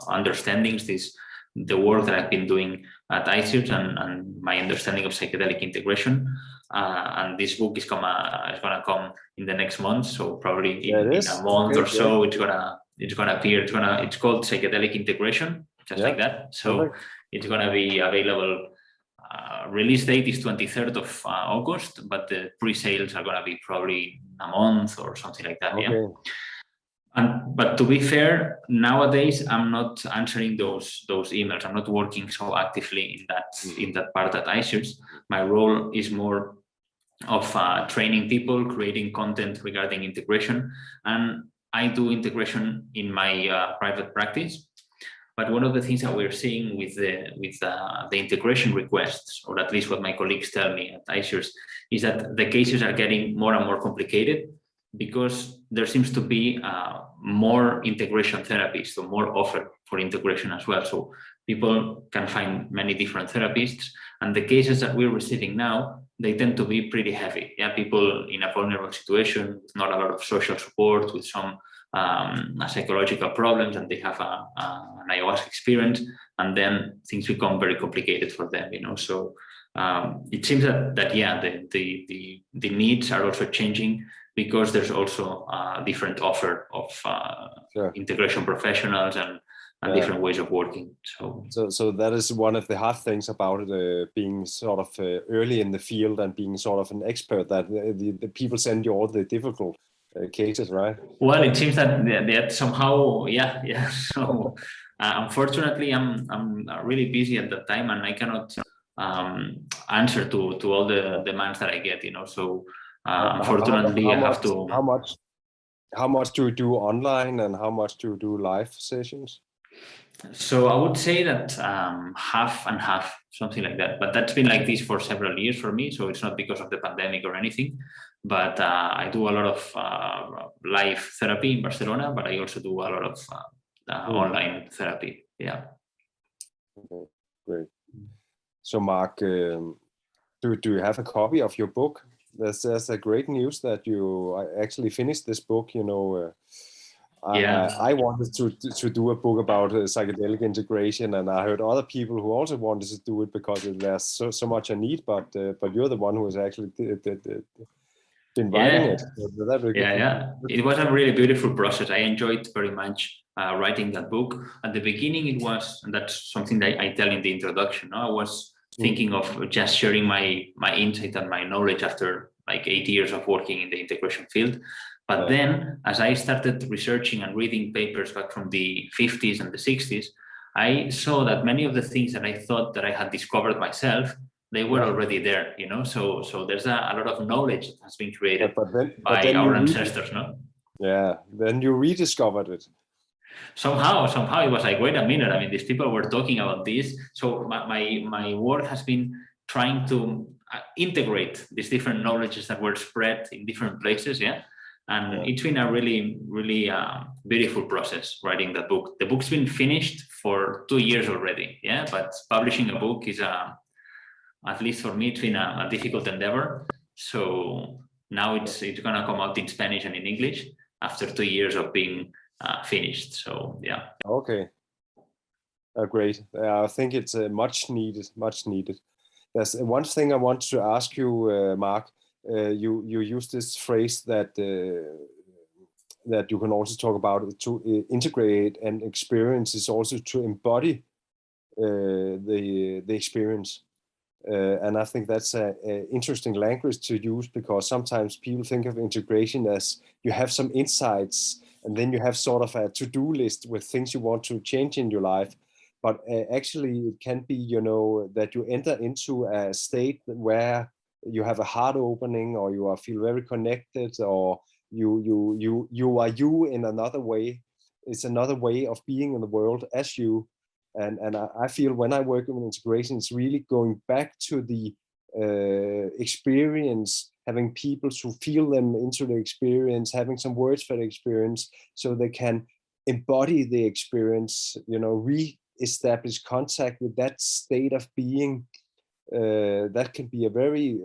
understandings, the work that I've been doing at Aixalà and my understanding of psychedelic integration. And this book is gonna come in the next month, so probably in a month or so it's gonna appear. It's called Psychedelic Integration, just like that. So it's gonna be available. Release date is 23rd of August, but the pre-sales are gonna be probably a month or something like that. Okay. Yeah. But to be fair, nowadays I'm not answering those emails. I'm not working so actively in that part at Aixalà. My role is more of training people, creating content regarding integration, and I do integration in my private practice. But one of the things that we're seeing with the integration requests, or at least what my colleagues tell me at Aixalà, is that the cases are getting more and more complicated, because there seems to be more integration therapies, so more offer for integration as well. So people can find many different therapists, and the cases that we're receiving now, they tend to be pretty heavy. Yeah, people in a vulnerable situation, with not a lot of social support, with some psychological problems, and they have an ayahuasca experience, and then things become very complicated for them. You know, so it seems that yeah, the needs are also changing, because there's also a different offer of integration professionals and different ways of working. So that is one of the hard things about it, being sort of early in the field and being sort of an expert, that the people send you all the difficult cases, right? Well, it seems that somehow, yeah. So unfortunately, I'm really busy at that time, and I cannot answer to all the demands that I get. You know, so. Unfortunately, I have to. How much do you do online, and how much do you do live sessions? So I would say that half and half, something like that. But that's been like this for several years for me. So it's not because of the pandemic or anything. But I do a lot of live therapy in Barcelona, but I also do a lot of online therapy. Yeah. Okay, great. So Marc, do you have a copy of your book? There's a great news that you actually finished this book. You know, I wanted to do a book about psychedelic integration, and I heard other people who also wanted to do it because there's so much a need. But you're the one who has actually been writing it. So It was a really beautiful process. I enjoyed very much writing that book. At the beginning, it was, and that's something that I tell in the introduction. I was thinking of just sharing my insight and my knowledge after like 8 years of working in the integration field. But then, as I started researching and reading papers back from the 50s and the 60s, I saw that many of the things that I thought that I had discovered myself, they were already there, you know. So there's a lot of knowledge that has been created by our ancestors, no? Yeah, then you rediscovered it. Somehow it was like, wait a minute, I mean, these people were talking about this. So my work has been trying to integrate these different knowledges that were spread in different places, and it's been a really, really beautiful process writing that book. The book's been finished for 2 years already, but publishing a book is, at least for me, it's been a difficult endeavor. So now it's gonna come out in Spanish and in English after 2 years of being finished. So yeah. Okay. Great. I think it's much needed. There's one thing I want to ask you, Marc. You use this phrase that you can also talk about to integrate and experience is also to embody the experience. And I think that's an interesting language to use, because sometimes people think of integration as you have some insights and then you have sort of a to-do list with things you want to change in your life. But actually it can be, you know, that you enter into a state where you have a heart opening, or you feel very connected, or you are you in another way. It's another way of being in the world as you. And I feel when I work with integration, it's really going back to the experience, having people to feel them into the experience, having some words for the experience, so they can embody the experience, you know, re-establish contact with that state of being. That can be a very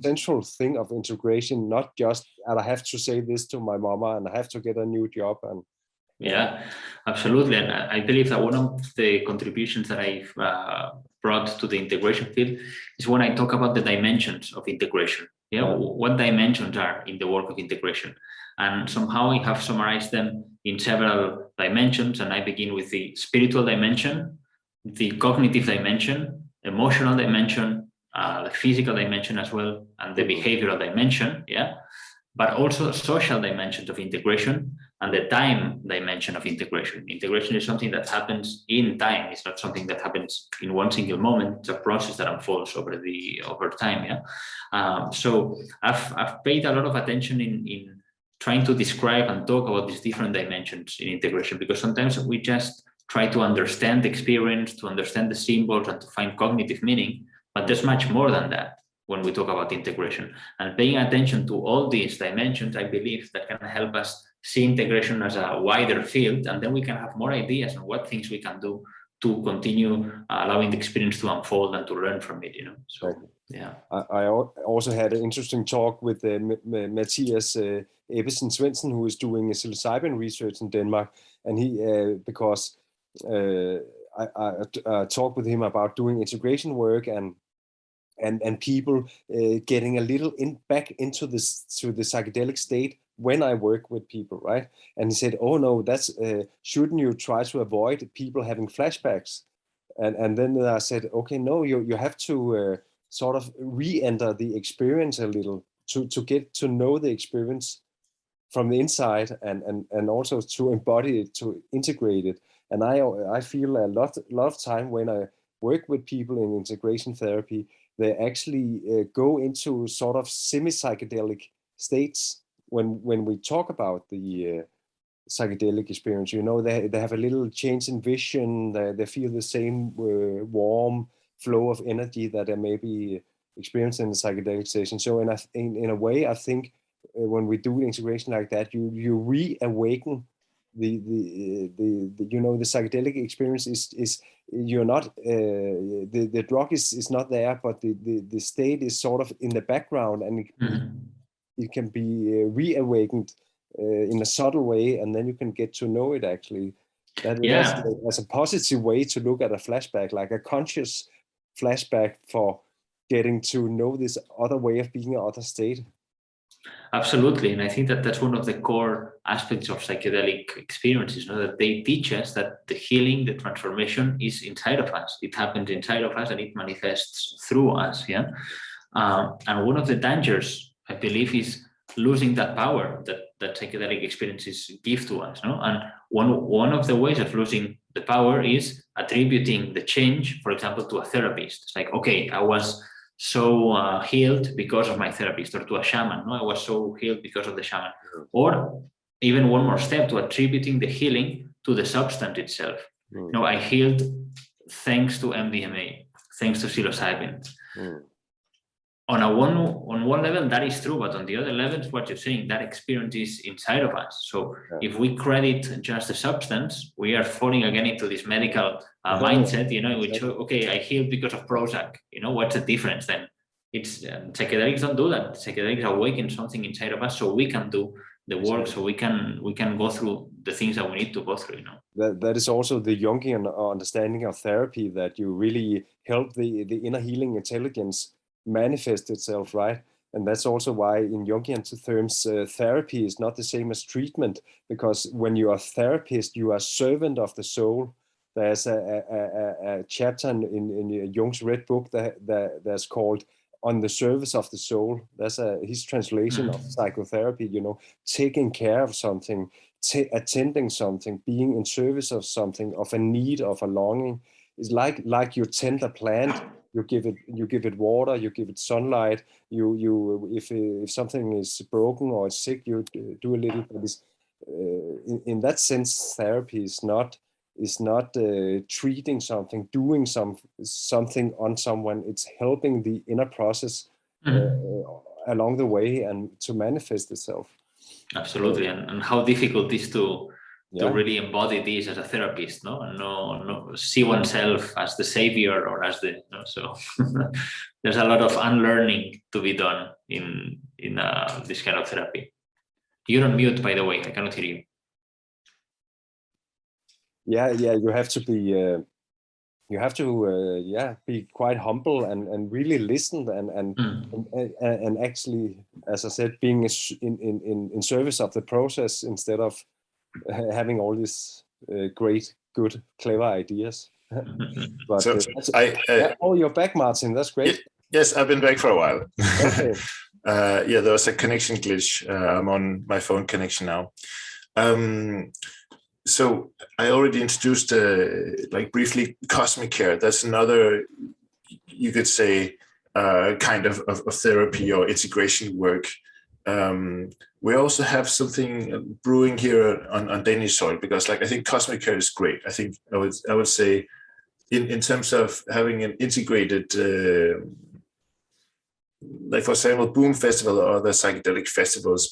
central thing of integration, not just, and I have to say this to my mama and I have to get a new job. And yeah, absolutely. And I believe that one of the contributions that I've brought to the integration field is when I talk about the dimensions of integration. What dimensions are in the work of integration? And somehow I have summarized them in several dimensions. And I begin with the spiritual dimension, the cognitive dimension, emotional dimension, the physical dimension as well, and the behavioral dimension. But also social dimensions of integration and the time dimension of integration. Integration is something that happens in time. It's not something that happens in one single moment. It's a process that unfolds over time. So I've paid a lot of attention in trying to describe and talk about these different dimensions in integration, because sometimes we just try to understand the experience, to understand the symbols, and to find cognitive meaning, but there's much more than that when we talk about integration. And paying attention to all these dimensions, I believe that can help us see integration as a wider field, and then we can have more ideas on what things we can do to continue allowing the experience to unfold and to learn from it, you know. So yeah. I also had an interesting talk with Mathias Ebbesen Svendsen, who is doing psilocybin research in Denmark, and he because I talked with him about doing integration work and people getting a little back into the psychedelic state when I work with people, right? And he said, "Oh no, that's shouldn't you try to avoid people having flashbacks?" And then I said, "Okay, no, you have to sort of re-enter the experience a little to get to know the experience from the inside, and also to embody it, to integrate it." And I feel a lot of time when I work with people in integration therapy, they actually go into sort of semi-psychedelic states when we talk about the psychedelic experience. You know, they have a little change in vision, they feel the same warm flow of energy that they maybe experience in the psychedelic station. So in a way, I think when we do integration like that, you reawaken the you know, the psychedelic experience is you're not the drug is not there, but the state is sort of in the background, and it can be reawakened in a subtle way, and then you can get to know it actually. That's a positive way to look at a flashback, like a conscious flashback for getting to know this other way of being, an other state. Absolutely, and I think that that's one of the core aspects of psychedelic experiences, that they teach us that the healing, the transformation is inside of us. It happens inside of us and it manifests through us. Yeah, and one of the dangers, I believe, is losing that power that psychedelic experiences give to us. And one of the ways of losing the power is attributing the change, for example, to a therapist. It's like, okay, I was so healed because of my therapist, or to a shaman. I was so healed because of the shaman. Or even one more step, to attributing the healing to the substance itself. I healed thanks to MDMA, thanks to psilocybin. On one level, that is true, but on the other level, what you're saying, that experience is inside of us. So if we credit just the substance, we are falling again into this medical mindset, in which, okay, I healed because of Prozac. What's the difference then? It's psychedelics don't do that. Psychedelics awaken something inside of us, so we can do the work, so we can go through the things that we need to go through. That is also the Jungian understanding of therapy, that you really help the inner healing intelligence manifest itself, right? And that's also why in Jungian terms, therapy is not the same as treatment, because when you are a therapist, you are a servant of the soul. There's a chapter in Jung's Red Book that's called On the Service of the Soul. That's his translation of psychotherapy, taking care of something, attending something, being in service of something, of a need, of a longing. It's like you tend a plant. You give it water, you give it sunlight. If something is broken or is sick, you do a little. But in that sense, therapy is not treating something, doing something on someone. It's helping the inner process along the way and to manifest itself. Absolutely, and how difficult it is to really embody this as a therapist, and see oneself as the savior or as the. So there's a lot of unlearning to be done in this kind of therapy. You're on mute, by the way. I cannot hear you. Yeah. You have to be. Be quite humble and really listen and actually, as I said, being in service of the process instead of having all these great, good, clever ideas. But you're back, Martin. That's great. Yes, I've been back for a while. Okay. There was a connection glitch. I'm on my phone connection now. So I already introduced, briefly, cosmic care. That's another, you could say, kind of therapy or integration work. We also have something brewing here on Danish soil, because, I think cosmic care is great. I think I would say, in terms of having an integrated, for example, Boom Festival or other psychedelic festivals,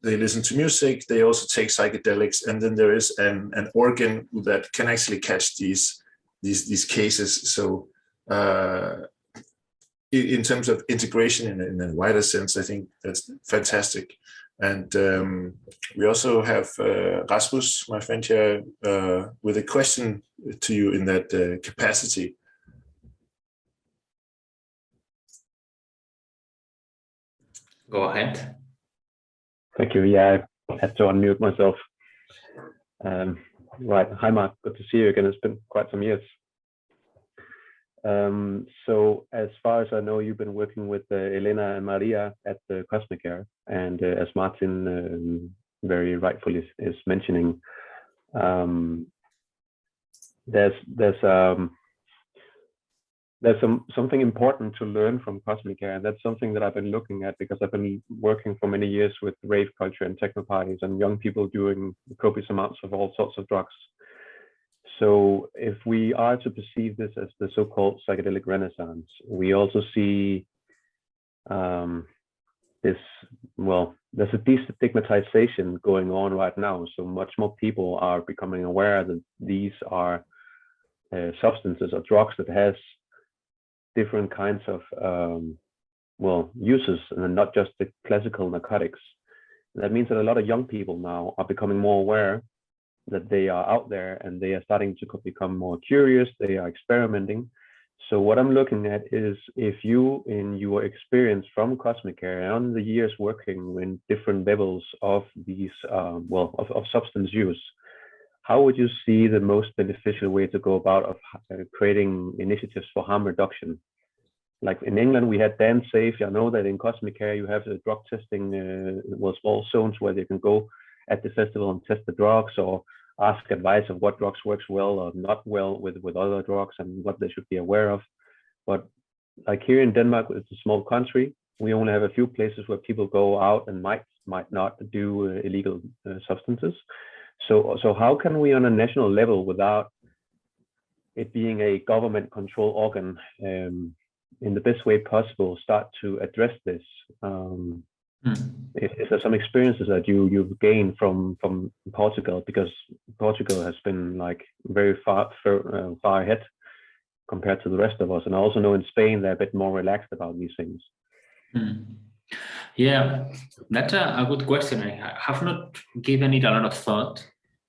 they listen to music, they also take psychedelics, and then there is an organ that can actually catch these cases. So in terms of integration in a wider sense, I think that's fantastic. And we also have Rasmus, my friend here, with a question to you in that capacity. Go ahead. Thank you. Yeah, I had to unmute myself. Right. Hi, Marc. Good to see you again. It's been quite some years. So as far as I know, you've been working with Elena and Maria at the Cosmic Care, and as Martin very rightfully is mentioning, there's something important to learn from Cosmic Care, and that's something that I've been looking at because I've been working for many years with rave culture and techno parties and young people doing copious amounts of all sorts of drugs. So if we are to perceive this as the so-called psychedelic renaissance, we also see there's a destigmatization going on right now. So much more people are becoming aware that these are substances or drugs that has different kinds of uses, and not just the classical narcotics. And that means that a lot of young people now are becoming more aware that they are out there, and they are starting to become more curious. They are experimenting. So what I'm looking at is if you, in your experience from Cosmic Care and the years working in different levels of these, of substance use, how would you see the most beneficial way to go about creating initiatives for harm reduction? Like in England, we had Dance Safe. I know that in Cosmic Care, you have the drug testing, all zones where they can go at the festival and test the drugs or ask advice of what drugs works well or not well with other drugs and what they should be aware of. But like here in Denmark, it's a small country. We only have a few places where people go out and might not do illegal substances. So how can we on a national level, without it being a government control organ, in the best way possible, start to address this? Is there some experiences that you've gained from Portugal, because Portugal has been like very far ahead compared to the rest of us, and I also know in Spain they're a bit more relaxed about these things. Yeah, that's a good question. I have not given it a lot of thought,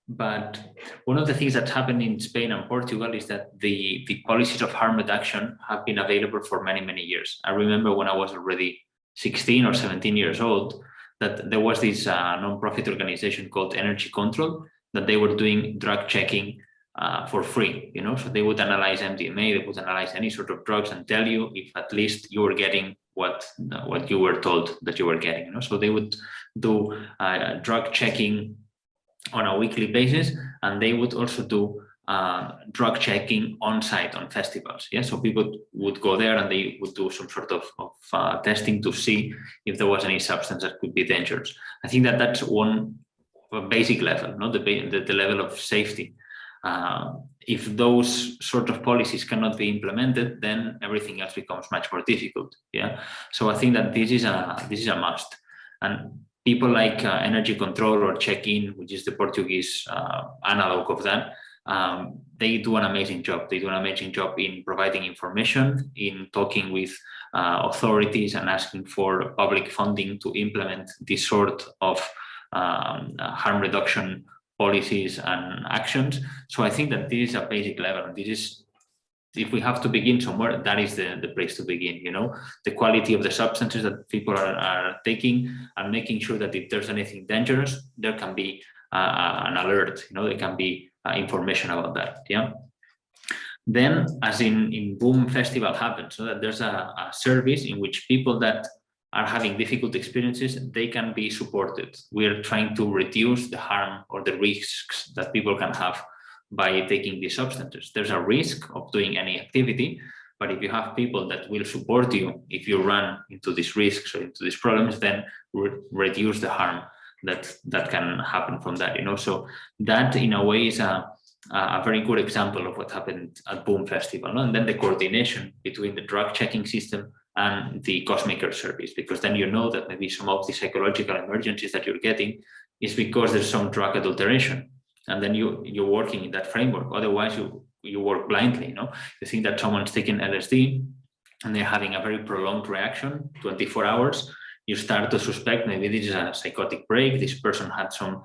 but one of the things that's happened in Spain and Portugal is that the policies of harm reduction have been available for many years. I remember when I was already 16 or 17 years old, that there was this non-profit organization called Energy Control, that they were doing drug checking for free, so they would analyze MDMA, they would analyze any sort of drugs and tell you if at least you were getting what you were told that you were getting, So they would do drug checking on a weekly basis, and they would also do drug checking on site on festivals. So people would go there and they would do some sort of testing to see if there was any substance that could be dangerous. I think that's one basic level, the level of safety. If those sort of policies cannot be implemented, then everything else becomes much more difficult. So I think that this is a must. And people like Energy Control or Check-In, which is the Portuguese analog of that, they do an amazing job. They do an amazing job in providing information, in talking with authorities and asking for public funding to implement this sort of harm reduction policies and actions. So I think that this is a basic level. This is, if we have to begin somewhere, that is the place to begin, the quality of the substances that people are taking, and making sure that if there's anything dangerous, there can be an alert, there can be information about that. Then, as in Boom Festival happens, so that there's a service in which people that are having difficult experiences, they can be supported. We're trying to reduce the harm or the risks that people can have by taking these substances. There's a risk of doing any activity, but if you have people that will support you, if you run into these risks or into these problems, then reduce the harm that can happen from that. So that in a way is a very good example of what happened at Boom Festival. And then the coordination between the drug checking system and the Cosmic Care service, because then that maybe some of the psychological emergencies that you're getting is because there's some drug adulteration. And then you're working in that framework. Otherwise, you work blindly. You think that someone's taking LSD and they're having a very prolonged reaction, 24 hours. You start to suspect maybe this is a psychotic break. This person had some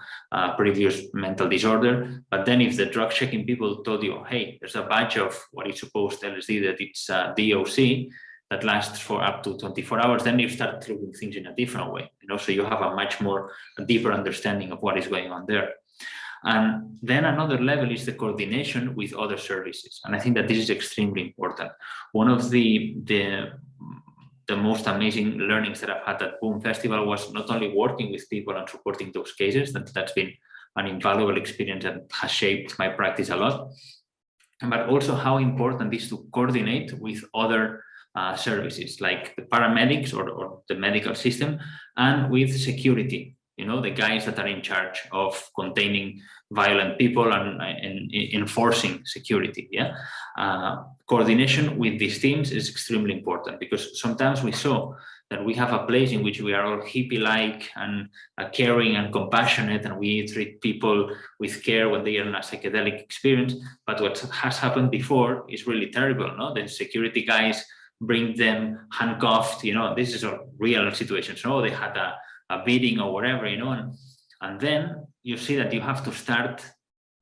previous mental disorder. But then if the drug checking people told you, hey, there's a batch of what is supposed LSD, that it's DOC, that lasts for up to 24 hours, then you start looking things in a different way. So you have a much more deeper understanding of what is going on there. And then another level is the coordination with other services. And I think that this is extremely important. One of the most amazing learnings that I've had at Boom Festival was not only working with people and supporting those cases, that's been an invaluable experience that has shaped my practice a lot, but also how important it is to coordinate with other services like the paramedics or the medical system, and with security, the guys that are in charge of containing violent people and enforcing security. Coordination with these teams is extremely important, because sometimes we saw that we have a place in which we are all hippie-like and caring and compassionate, and we treat people with care when they are in a psychedelic experience. But what has happened before is really terrible. The security guys bring them handcuffed. This is a real situation. So they had a beating or whatever, and then you see that you have to start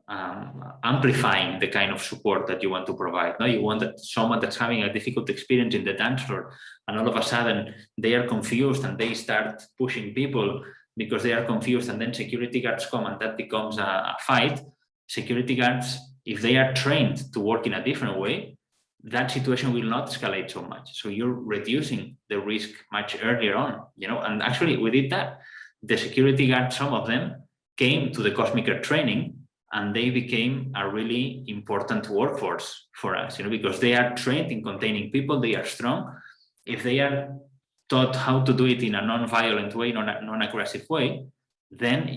amplifying the kind of support that you want to provide. No, you want that someone that's having a difficult experience in the dance floor, and all of a sudden they are confused and they start pushing people because they are confused, and then security guards come and that becomes a fight. Security guards, if they are trained to work in a different way, that situation will not escalate so much. So you're reducing the risk much earlier on, and actually we did that. The security guards, some of them came to the Cosmic Care training and they became a really important workforce for us, because they are trained in containing people, they are strong. If they are taught how to do it in a non-violent way, non-aggressive way, then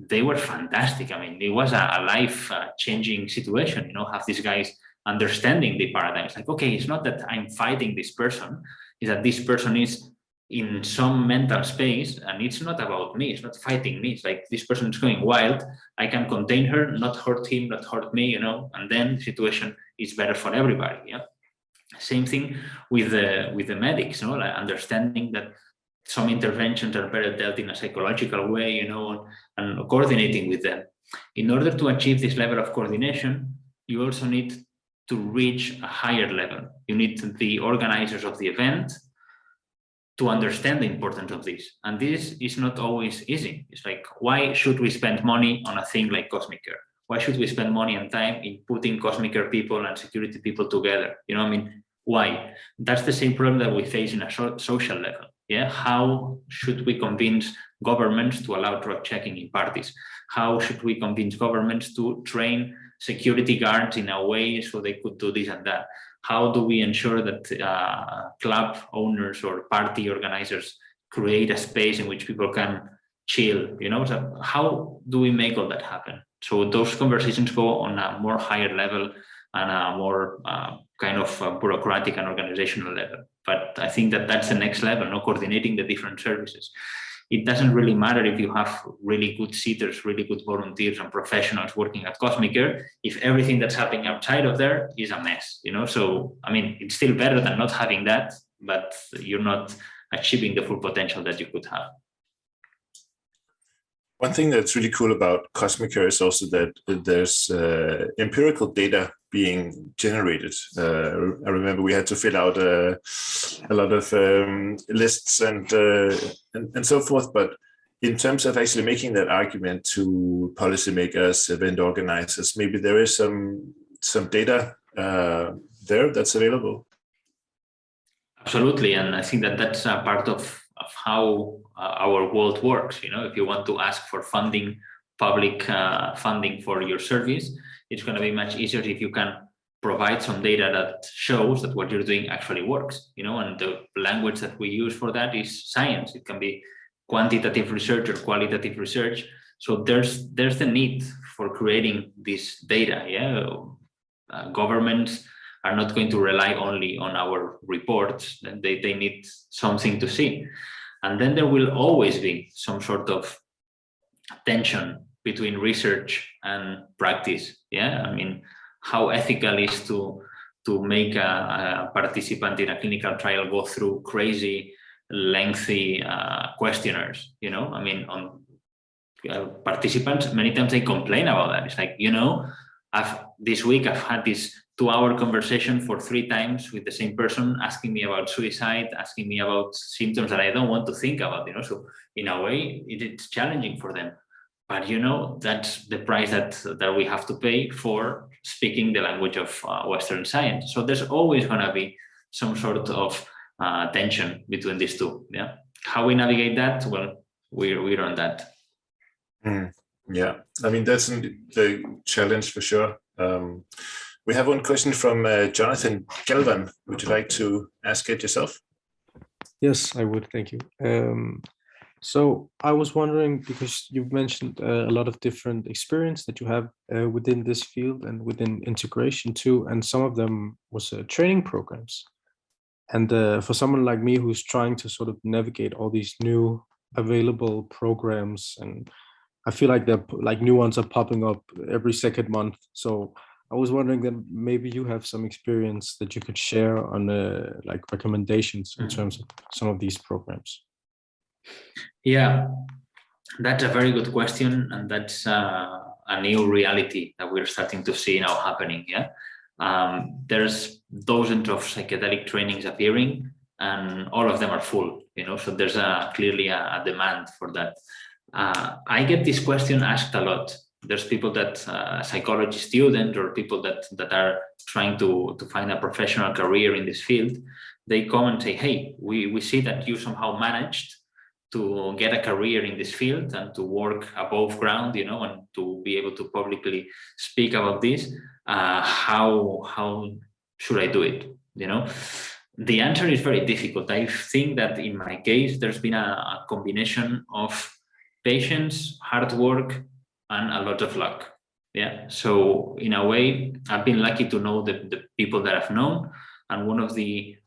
they were fantastic. I mean, it was a life-changing situation, have these guys understanding the paradigms. Like, okay, it's not that I'm fighting this person, it's that this person is in some mental space and it's not about me, it's not fighting me. It's like this person is going wild, I can contain her, not hurt him, not hurt me, and then the situation is better for everybody. Yeah. Same thing with the medics, like understanding that some interventions are better dealt in a psychological way, and coordinating with them. In order to achieve this level of coordination, you also need to reach a higher level. You need the organizers of the event to understand the importance of this. And this is not always easy. It's like, why should we spend money on a thing like Cosmic Care? Why should we spend money and time in putting Cosmic Care people and security people together? Why? That's the same problem that we face in a social level. Yeah, how should we convince governments to allow drug checking in parties? How should we convince governments to train security guards in a way so they could do this and that? How do we ensure that club owners or party organizers create a space in which people can chill? So how do we make all that happen? So those conversations go on a more higher level and a more kind of bureaucratic and organizational level. But I think that that's the next level, coordinating the different services. It doesn't really matter if you have really good sitters, really good volunteers and professionals working at Cosmic Care, if everything that's happening outside of there is a mess, So, it's still better than not having that, but you're not achieving the full potential that you could have. One thing that's really cool about Cosmic Care is also that there's empirical data being generated. I remember we had to fill out a lot of lists and so forth. But in terms of actually making that argument to policymakers, event organizers, maybe there is some data there that's available. Absolutely, and I think that that's a part of how our world works. If you want to ask for funding, public funding for your service, it's going to be much easier if you can provide some data that shows that what you're doing actually works. And the language that we use for that is science. It can be quantitative research or qualitative research. So there's the need for creating this data. Yeah, governments are not going to rely only on our reports. They need something to see. And then there will always be some sort of tension between research and practice. Yeah, how ethical is to make a participant in a clinical trial go through crazy, lengthy questionnaires, on participants, many times they complain about that. It's like, this week I've had this 2-hour conversation for 3 times with the same person, asking me about suicide, asking me about symptoms that I don't want to think about, So in a way, it's challenging for them. But, that's the price that we have to pay for speaking the language of Western science. So there's always going to be some sort of tension between these two. Yeah. How we navigate that? Well, we're on that. Yeah, that's the challenge for sure. We have one question from Jonathan Galvan. Would you like to ask it yourself? Yes, I would. Thank you. So I was wondering, because you've mentioned a lot of different experience that you have within this field and within integration too, and some of them was training programs. And for someone like me who's trying to sort of navigate all these new available programs, and I feel like new ones are popping up every second month. So I was wondering that maybe you have some experience that you could share on recommendations in terms of some of these programs. Yeah, that's a very good question, and that's a new reality that we're starting to see now happening. Yeah, there's dozens of psychedelic trainings appearing, and all of them are full. So there's clearly a demand for that. I get this question asked a lot. There's people that psychology students or people that are trying to find a professional career in this field. They come and say, hey, we see that you somehow managed to get a career in this field and to work above ground, and to be able to publicly speak about this. How should I do it? The answer is very difficult. I think that in my case, there's been a combination of patience, hard work, and a lot of luck. Yeah. So in a way, I've been lucky to know the people that I've known. And one of the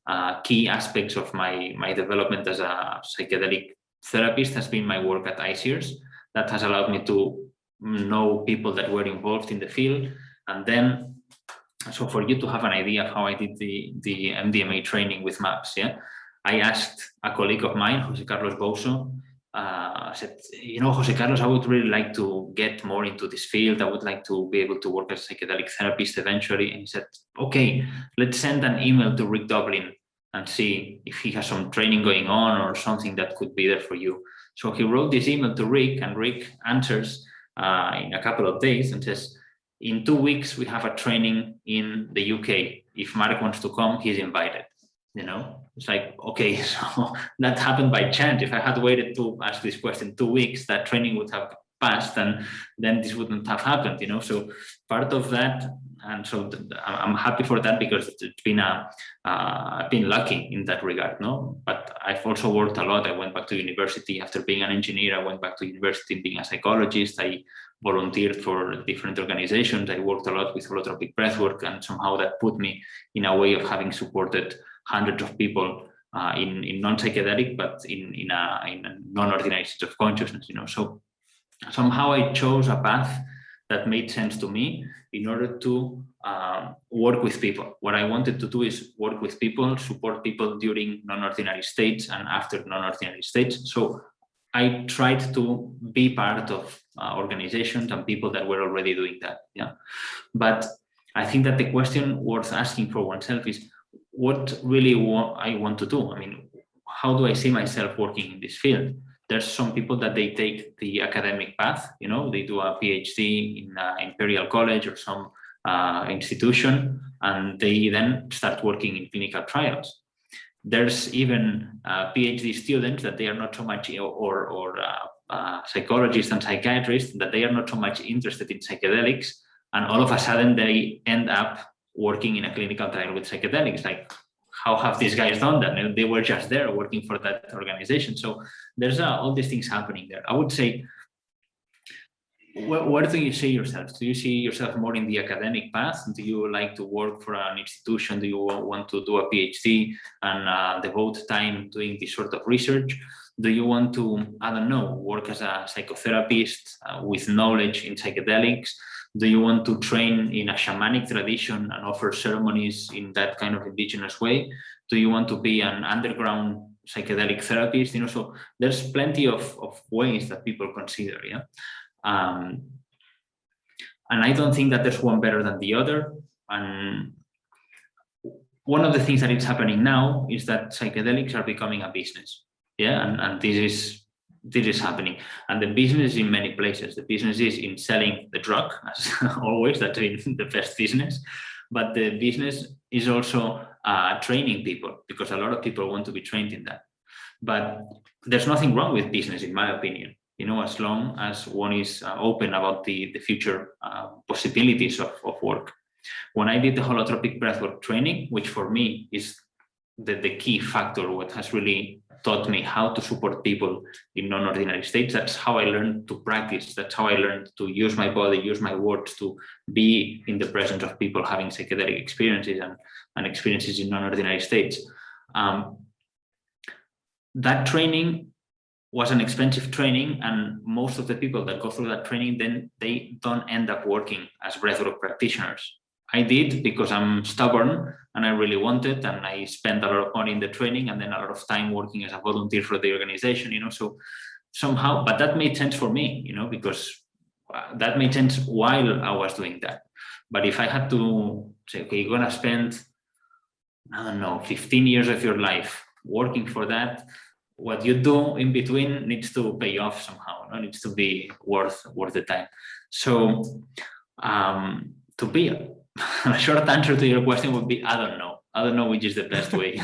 key aspects of my development as a psychedelic therapist has been my work at ICEERS. That has allowed me to know people that were involved in the field. And then, so for you to have an idea of how I did the MDMA training with Marcs, I asked a colleague of mine, Jose Carlos Bouso, I said, Jose Carlos, I would really like to get more into this field. I would like to be able to work as a psychedelic therapist eventually. And he said, okay, let's send an email to Rick Dublin and see if he has some training going on or something that could be there for you. So he wrote this email to Rick, and Rick answers in a couple of days and says, in 2 weeks, we have a training in the UK. If Marc wants to come, he's invited. It's like, okay, so that happened by chance. If I had waited to ask this question 2 weeks, that training would have passed, and then this wouldn't have happened, So part of that, and so I'm happy for that, because it's been I've been lucky in that regard, no? But I've also worked a lot. I went back to university after being an engineer. I went back to university being a psychologist. I volunteered for different organizations. I worked a lot with holotropic breathwork, and somehow that put me in a way of having supported hundreds of people in non-psychedelic, but in a non-ordinary state of consciousness, So somehow I chose a path that made sense to me in order to work with people. What I wanted to do is work with people, support people during non-ordinary states and after non-ordinary states. So I tried to be part of organizations and people that were already doing that. Yeah, but I think that the question worth asking for oneself is, what really I want to do? I mean, how do I see myself working in this field? There's some people that they take the academic path, they do a PhD in Imperial College or some institution, and they then start working in clinical trials. There's even PhD students that they are not so much, or psychologists and psychiatrists that they are not so much interested in psychedelics, and all of a sudden they end up working in a clinical trial with psychedelics. Like, how have these guys done that? They were just there working for that organization. So there's all these things happening there. I would say, where do you see yourself? Do you see yourself more in the academic path? Do you like to work for an institution? Do you want to do a PhD and devote time doing this sort of research? Do you want to, I don't know, work as a psychotherapist with knowledge in psychedelics? Do you want to train in a shamanic tradition and offer ceremonies in that kind of indigenous way? Do you want to be an underground psychedelic therapist? So there's plenty of ways that people consider, and I don't think that there's one better than the other. And one of the things that is happening now is that psychedelics are becoming a business, and this is happening. And the business is in many places. The business is in selling the drug, as always, that's in the best business. But the business is also training people, because a lot of people want to be trained in that. But there's nothing wrong with business, in my opinion, as long as one is open about the future possibilities of work. When I did the holotropic breathwork training, which for me is the key factor, what has really taught me how to support people in non-ordinary states. That's how I learned to practice. That's how I learned to use my body, use my words to be in the presence of people having psychedelic experiences and experiences in non-ordinary states. That training was an expensive training, and most of the people that go through that training, then they don't end up working as breathwork practitioners. I did because I'm stubborn and I really wanted, and I spent a lot of money in the training and then a lot of time working as a volunteer for the organization, so somehow, but that made sense for me, because that made sense while I was doing that. But if I had to say, okay, you're gonna spend, I don't know, 15 years of your life working for that, what you do in between needs to pay off somehow. It needs to be worth the time. So to be a short answer to your question would be, I don't know which is the best way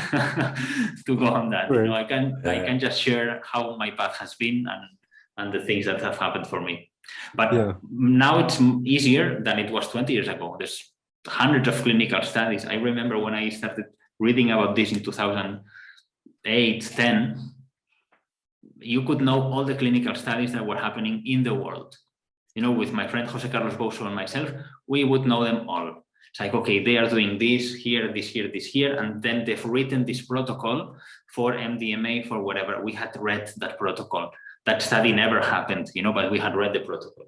to go on that. Right. I can just share how my path has been and the things that have happened for me. But now it's easier than it was 20 years ago. There's hundreds of clinical studies. I remember when I started reading about this in 2008, 10, you could know all the clinical studies that were happening in the world. With my friend Jose Carlos Bouso and myself, we would know them all. It's like, okay, they are doing this here, this here, this here, and then they've written this protocol for MDMA, for whatever. We had read that protocol. That study never happened, but we had read the protocol.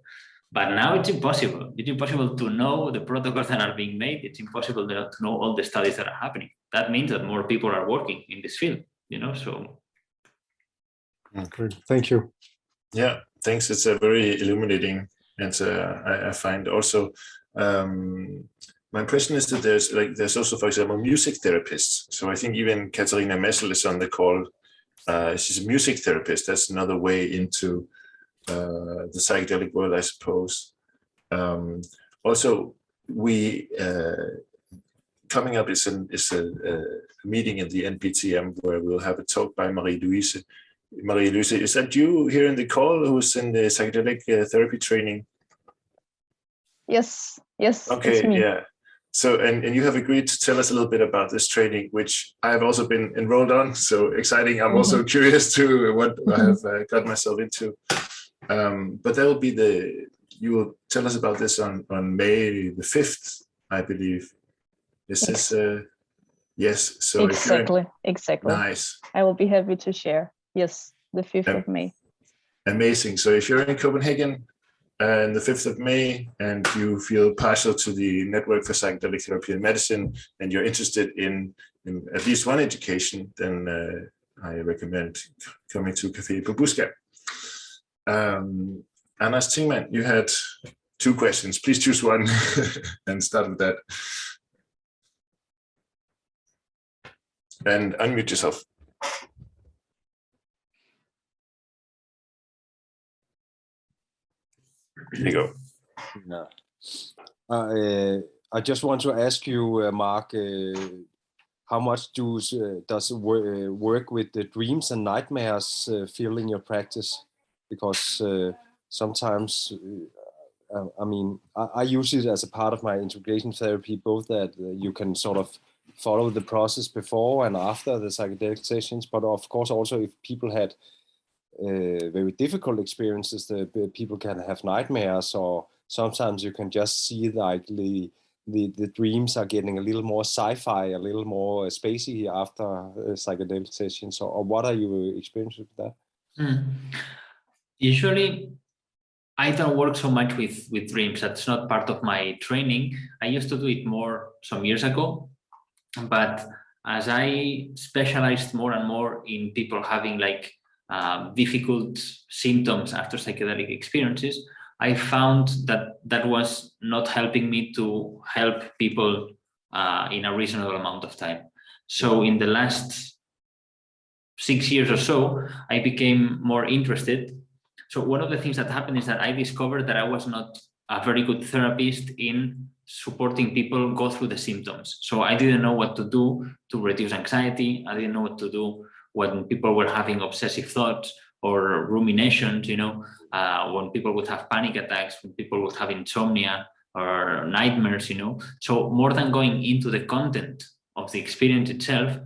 But now it's impossible. It's impossible to know the protocols that are being made. It's impossible to know all the studies that are happening. That means that more people are working in this field, so. Good. Thank you. Yeah, thanks. It's a very illuminating, and I find also my impression is that there's also, for example, music therapists. So I think even Katarina Messel is on the call. She's a music therapist. That's another way into the psychedelic world, I suppose. Also, we coming up is a meeting in the NPTM where we'll have a talk by Marie-Louise. Marie-Louise, is that you here in the call who's in the psychedelic therapy training? Yes. Okay, yeah. So, and you have agreed to tell us a little bit about this training, which I have also been enrolled on. So exciting. I'm also curious to what I have got myself into. But that will be you will tell us about this on May the 5th, I believe. Is this, yes. So exactly. Nice. I will be happy to share. Yes, the 5th of May. Amazing. So if you're in Copenhagen, and the 5th of May, and you feel partial to the Network for Psychedelic Therapy Medicin, and you're interested in at least one education, then I recommend coming to Café Babushka. Anders Tingman, you had 2 questions. Please choose one and start with that. And unmute yourself. Here you go. No. I just want to ask you, Marc, how much does work with the dreams and nightmares feel in your practice? Because sometimes, I use it as a part of my integration therapy, both that you can sort of follow the process before and after the psychedelic sessions, but of course also if people had very difficult experiences, that people can have nightmares, or sometimes you can just see like the dreams are getting a little more sci-fi, a little more spacey after psychedelic sessions. Or what are your experiences with that? Usually, I don't work so much with dreams. That's not part of my training. I used to do it more some years ago, but as I specialized more and more in people having like difficult symptoms after psychedelic experiences, I found that was not helping me to help people in a reasonable amount of time. So in the last 6 years or so, I became more interested. So one of the things that happened is that I discovered that I was not a very good therapist in supporting people go through the symptoms. So I didn't know what to do to reduce anxiety. I didn't know what to do when people were having obsessive thoughts or ruminations, when people would have panic attacks, when people would have insomnia or nightmares, So more than going into the content of the experience itself,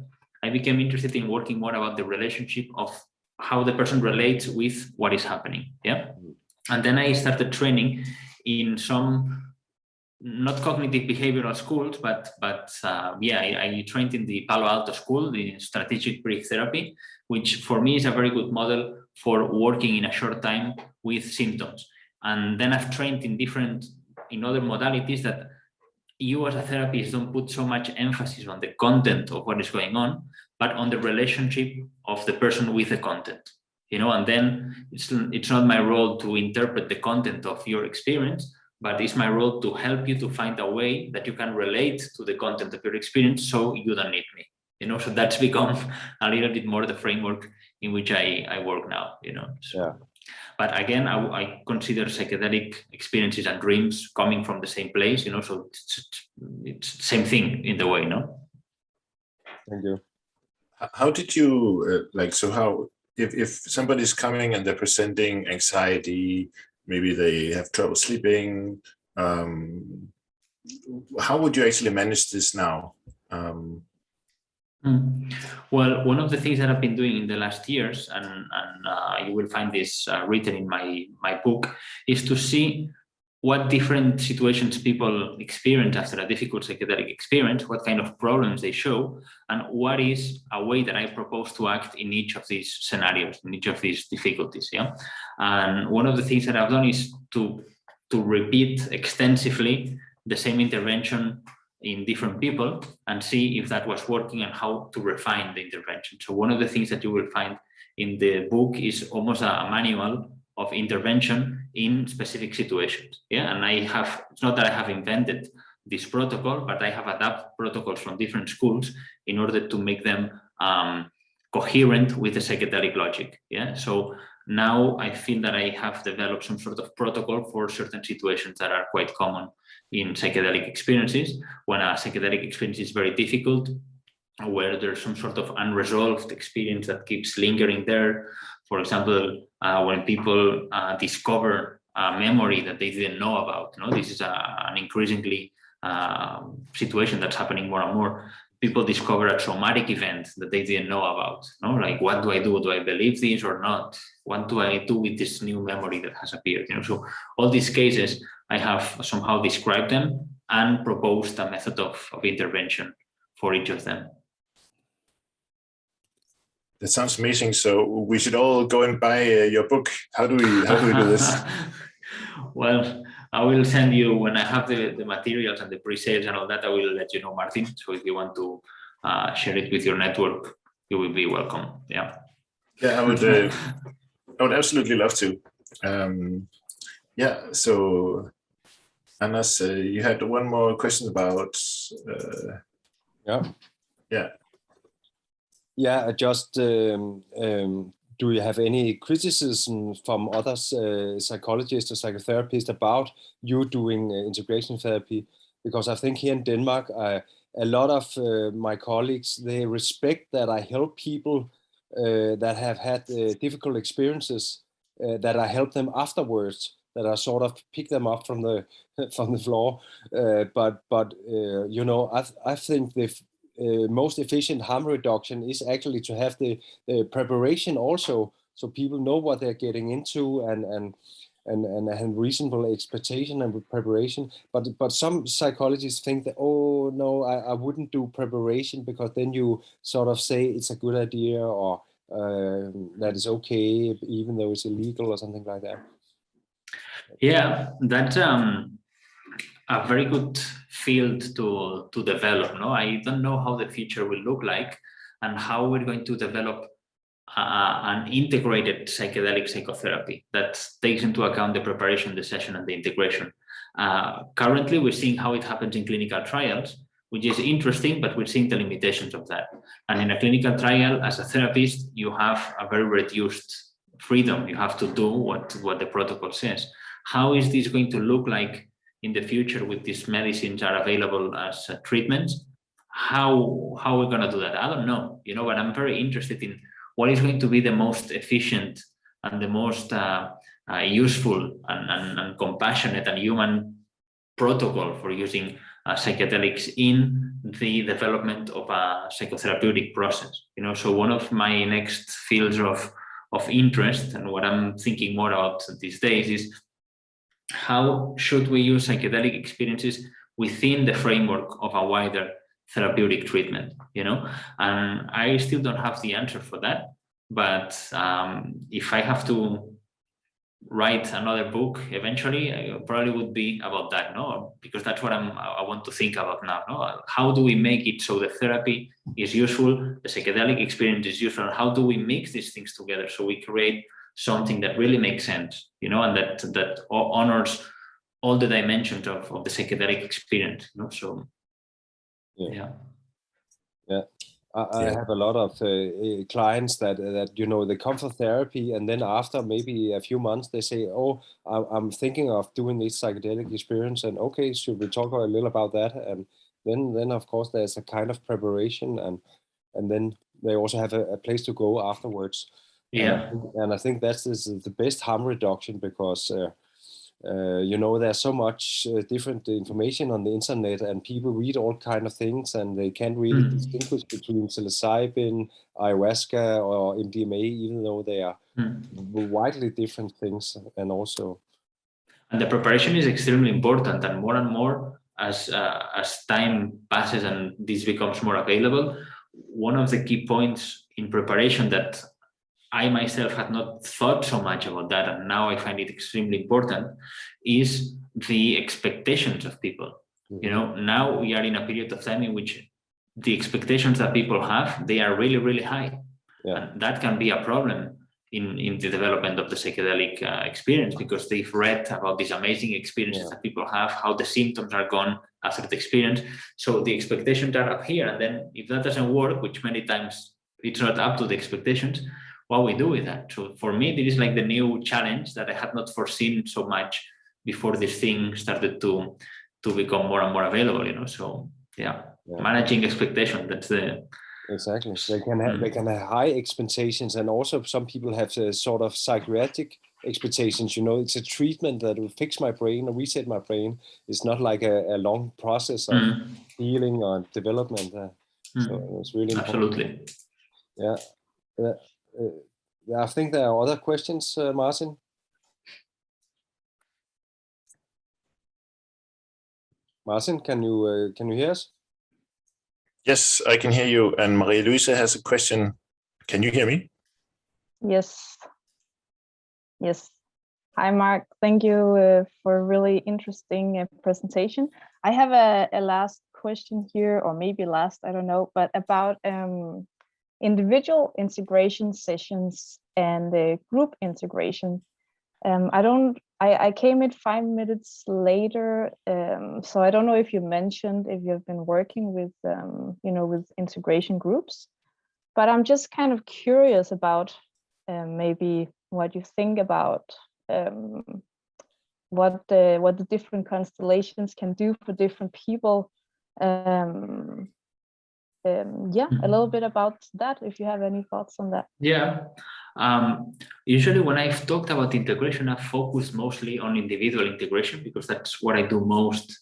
I became interested in working more about the relationship of how the person relates with what is happening. Yeah. And then I started training in some not cognitive behavioral schools, but I trained in the Palo Alto School, the strategic brief therapy, which for me is a very good model for working in a short time with symptoms. And then I've trained in other modalities that you as a therapist don't put so much emphasis on the content of what is going on, but on the relationship of the person with the content. and then it's not my role to interpret the content of your experience, but it's my role to help you to find a way that you can relate to the content of your experience so you don't need me. So that's become a little bit more the framework in which I work now, So. Yeah. But again, I consider psychedelic experiences and dreams coming from the same place, so it's the same thing in the way, no? Thank you. How did you, if somebody's coming and they're presenting anxiety, maybe they have trouble sleeping, how would you actually manage this now? Well, one of the things that I've been doing in the last years, and you will find this written in my book, is to see what different situations people experience after a difficult psychedelic experience, what kind of problems they show, and what is a way that I propose to act in each of these scenarios, in each of these difficulties. Yeah, and one of the things that I've done is to repeat extensively the same intervention in different people and see if that was working and how to refine the intervention. So one of the things that you will find in the book is almost a manual of intervention in specific situations. Yeah, and it's not that I have invented this protocol, but I have adapted protocols from different schools in order to make them coherent with the psychedelic logic. Yeah, so now I feel that I have developed some sort of protocol for certain situations that are quite common in psychedelic experiences, when a psychedelic experience is very difficult, where there's some sort of unresolved experience that keeps lingering there. For example, when people discover a memory that they didn't know about. This is an increasingly situation that's happening more and more. People discover a traumatic event that they didn't know about. Like, what do I do? Do I believe this or not? What do I do with this new memory that has appeared? So all these cases, I have somehow described them and proposed a method of intervention for each of them. That sounds amazing. So we should all go and buy your book. How do we do this? Well, I will send you, when I have the materials and the pre-sales and all that, I will let you know, Martin. So if you want to share it with your network, you will be welcome. Yeah. Yeah, I would absolutely love to. Yeah. So, Anders, you had one more question about. Yeah. Just do you have any criticism from other psychologists or psychotherapists about you doing integration therapy? Because I think here in Denmark, a lot of my colleagues, they respect that I help people that have had difficult experiences, that I help them afterwards, that I sort of pick them up from the floor. But I think the most efficient harm reduction is actually to have the preparation also, so people know what they're getting into and have reasonable expectation and preparation. But some psychologists think that, oh no, I wouldn't do preparation, because then you sort of say it's a good idea, or that is okay even though it's illegal or something like that. Yeah, that's a very good field to develop. I don't know how the future will look like and how we're going to develop an integrated psychedelic psychotherapy that takes into account the preparation, the session, and the integration. Currently, we're seeing how it happens in clinical trials, which is interesting, but we're seeing the limitations of that. And in a clinical trial, as a therapist, you have a very reduced freedom. You have to do what the protocol says. How is this going to look like in the future with these medicines are available as treatments? How we're going to do that? I don't know, but I'm very interested in what is going to be the most efficient and the most useful and compassionate and human protocol for using psychedelics in the development of a psychotherapeutic process. So one of my next fields of interest, and what I'm thinking more about these days, is how should we use psychedelic experiences within the framework of a wider therapeutic treatment, and I still don't have the answer for that. But if I have to write another book eventually, I probably would be about that, no? Because that's what I want to think about now, no? How do we make it so the therapy is useful, the psychedelic experience is useful, and how do we mix these things together so we create something that really makes sense, you know, and that honors all the dimensions of the psychedelic experience, you know? So yeah. I have a lot of clients that you know, they come for therapy, and then after maybe a few months they say, oh, I'm thinking of doing this psychedelic experience, and okay, should we talk a little about that? And then of course there's a kind of preparation, and then they also have a place to go afterwards. And I think that's the best harm reduction, because you know, there's so much different information on the internet, and people read all kind of things, and they can't really distinguish between psilocybin, ayahuasca, or MDMA, even though they are widely different things. And the preparation is extremely important, and more as time passes and this becomes more available. One of the key points in preparation that I myself had not thought so much about that, and now I find it extremely important, is the expectations of people. You know, now we are in a period of time in which the expectations that people have, they are really, really high. And that can be a problem in the development of the psychedelic experience, because they've read about these amazing experiences that people have, how the symptoms are gone after the experience. So the expectations are up here, and then if that doesn't work, which many times it's not up to the expectations, what we do with that. So for me, this is like the new challenge that I had not foreseen so much before this thing started to become more and more available, you know. So managing expectation, that's the exactly. They can have high expectations, and also some people have sort of psychiatric expectations. You know, it's a treatment that will fix my brain or reset my brain. It's not like a long process of healing or development. So it's really important. Absolutely. Yeah. I think there are other questions, Martin. Martin, can you hear us? Yes, I can hear you. And Maria-Louise has a question. Can you hear me? Yes. Hi, Marc. Thank you for a really interesting presentation. I have a last question here, or maybe last, I don't know, but about individual integration sessions and group integration. I came in 5 minutes later, so I don't know if you mentioned if you've been working with, you know, with integration groups, but I'm just kind of curious about maybe what you think about what the different constellations can do for different people. A little bit about that, if you have any thoughts on that. Usually when I've talked about integration, I've focused mostly on individual integration, because that's what I do most,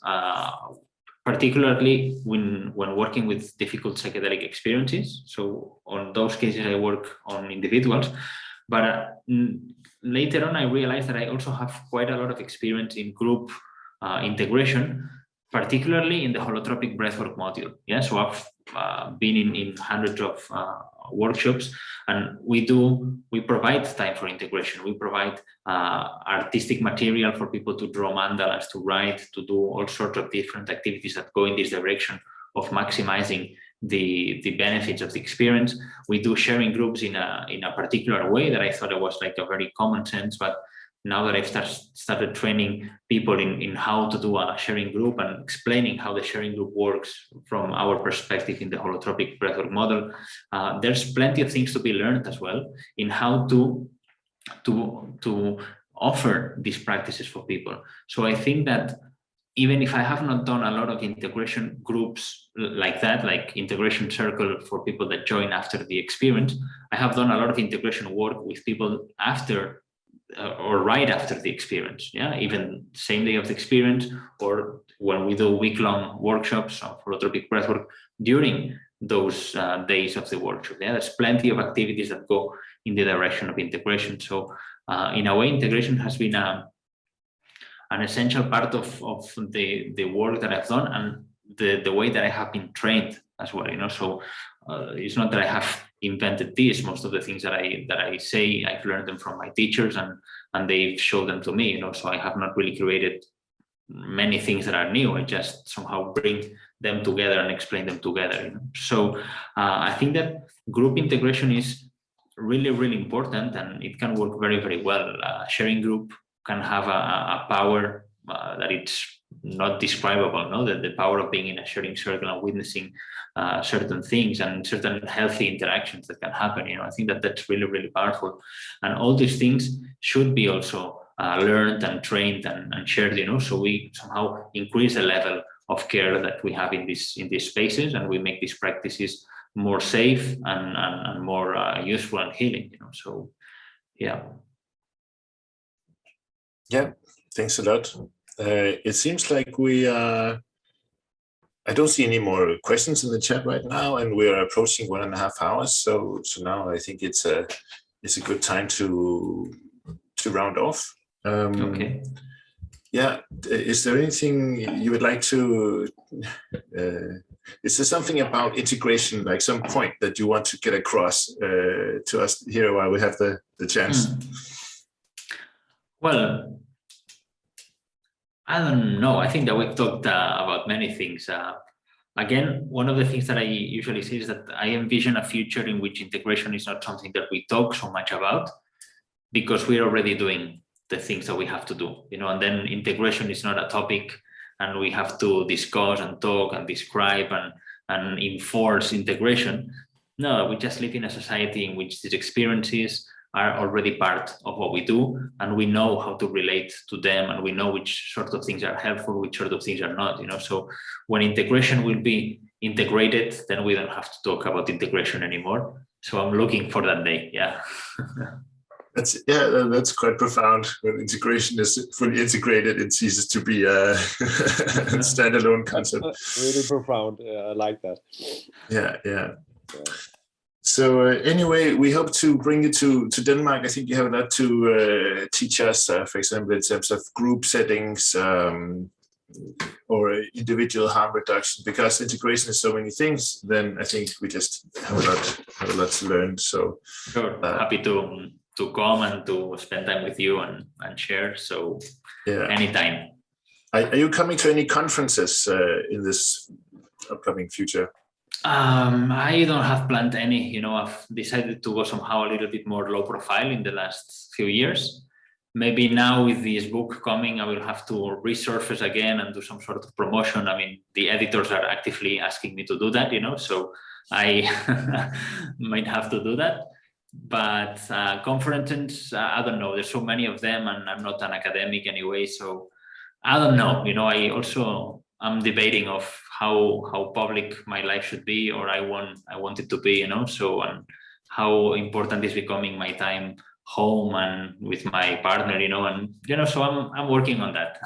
particularly when working with difficult psychedelic experiences. So on those cases, I work on individuals. But later on, I realized that I also have quite a lot of experience in group integration, particularly in the holotropic breathwork module. So I've been in hundreds of workshops, and we provide time for integration. We provide artistic material for people to draw mandalas, to write, to do all sorts of different activities that go in this direction of maximizing the benefits of the experience. We do sharing groups in a particular way that I thought it was like a very common sense, but now that I've started training people in how to do a sharing group and explaining how the sharing group works from our perspective in the holotropic breathwork model, there's plenty of things to be learned as well in how to offer these practices for people. So I think that even if I have not done a lot of integration groups like that, like integration circle for people that join after the experience, I have done a lot of integration work with people after or right after the experience, even same day of the experience, or when we do week-long workshops of holotropic breathwork during those days of the workshop. There's plenty of activities that go in the direction of integration. So in a way, integration has been an essential part of the work that I've done, and the way that I have been trained as well. So it's not that I have invented this. Most of the things that I say, I've learned them from my teachers, and they've showed them to me, you know. So I have not really created many things that are new. I just somehow bring them together and explain them together, you know? So I think that group integration is really, really important, and it can work very, very well. Sharing group can have a power that it's not describable, no? The power of being in a sharing circle and witnessing certain things and certain healthy interactions that can happen, you know. I think that that's really, really powerful, and all these things should be also learned and trained and shared, you know. So we somehow increase the level of care that we have in these spaces, and we make these practices more safe and more useful and healing, you know. So yeah. Thanks a lot. It seems like I don't see any more questions in the chat right now, and we are approaching 1.5 hours. So now I think it's a good time to round off. Okay. Yeah, is there anything you would like to, is there something about integration, like some point that you want to get across to us here while we have the chance? Well, I don't know. I think that we've talked about many things. Again, one of the things that I usually say is that I envision a future in which integration is not something that we talk so much about, because we're already doing the things that we have to do, you know, and then integration is not a topic, and we have to discuss and talk and describe and enforce integration. No, we just live in a society in which these experiences are already part of what we do, and we know how to relate to them, and we know which sort of things are helpful, which sort of things are not, you know. So when integration will be integrated, then we don't have to talk about integration anymore. So I'm looking for that day. Yeah. That's quite profound. When integration is fully integrated, it ceases to be a standalone concept. Really profound. I like that. Yeah. So anyway, we hope to bring you to Denmark. I think you have a lot to teach us, for example, in terms of group settings or individual harm reduction. Because integration is so many things, then I think we just have a lot to learn. So sure, happy to come and to spend time with you and share. So anytime. Are you coming to any conferences in this upcoming future? I don't have planned any, you know. I've decided to go somehow a little bit more low profile in the last few years. Maybe now with this book coming, I will have to resurface again and do some sort of promotion. I mean, the editors are actively asking me to do that, you know, so I might have to do that. But conferences, I don't know. There's so many of them, and I'm not an academic anyway, so I don't know. You know, I'm debating of how public my life should be, or I want it to be, you know. So, and how important is becoming my time home and with my partner, you know, and you know. So I'm working on that.